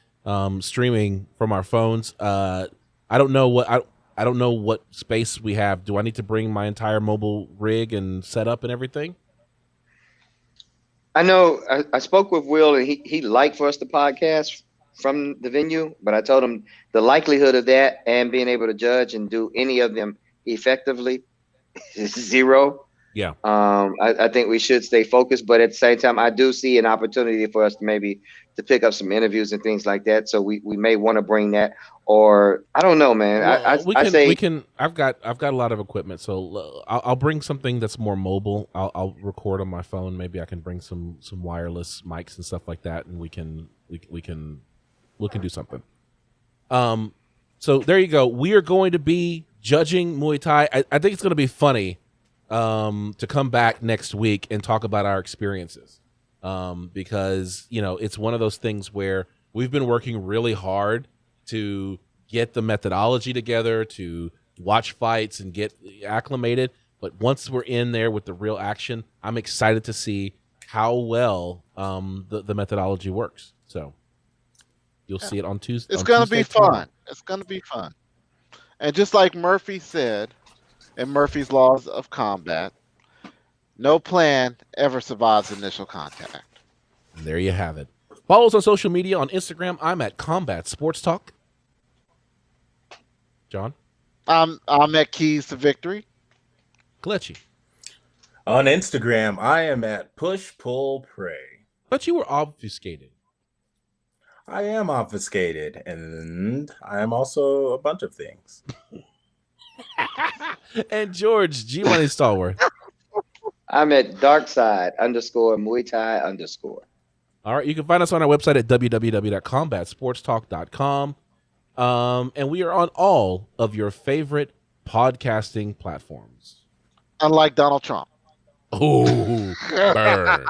streaming from our phones. I don't know what space we have. Do I need to bring my entire mobile rig and setup and everything? I know I spoke with Will, and he'd like for us to podcast from the venue, but I told him the likelihood of that and being able to judge and do any of them effectively is zero. Yeah. I think we should stay focused, but at the same time, I do see an opportunity for us to pick up some interviews and things like that. So we may want to bring that, or I don't know, man. Well, I've got a lot of equipment, so I'll bring something that's more mobile. I'll record on my phone. Maybe I can bring some wireless mics and stuff like that, and we can do something. So there you go. We are going to be judging Muay Thai. I think it's going to be funny to come back next week and talk about our experiences, because it's one of those things where we've been working really hard to get the methodology together, to watch fights and get acclimated. But once we're in there with the real action, I'm excited to see how well the methodology works. So you'll see it on Tuesday. It's going to be fun. It's going to be fun. And just like Murphy said in Murphy's Laws of Combat, no plan ever survives initial contact. And there you have it. Follow us on social media. On Instagram, I'm at Combat Sports Talk. John? I'm at Keys to Victory. Kelechi? On Instagram, I am at Push Pull Pray. But you were obfuscated. I am obfuscated, and I am also a bunch of things. And George, G Money Stallworth. I'm at darkside_Muay Thai _. All right, you can find us on our website at www.combatsportstalk.com. And we are on all of your favorite podcasting platforms. Unlike Donald Trump. Oh, burn.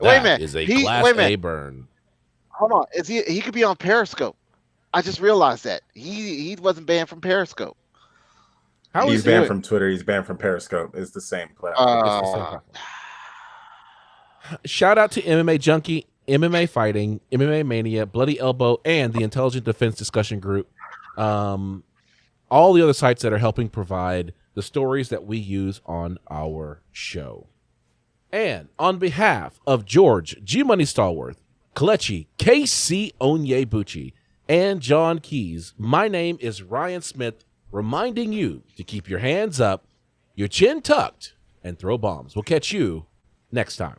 Wait a minute. Is a Class A burn. Hold on. Is he could be on Periscope. I just realized that. He wasn't banned from Periscope. How He's is banned it? from Twitter. He's banned from Periscope. It's the same platform. Shout out to MMA Junkie, MMA Fighting, MMA Mania, Bloody Elbow, and the Intelligent Defense Discussion Group. All the other sites that are helping provide the stories that we use on our show. And on behalf of George G Money Stallworth, Kelechi KC Onyebuchi, and John Keys, my name is Ryan Smith, reminding you to keep your hands up, your chin tucked, and throw bombs. We'll catch you next time.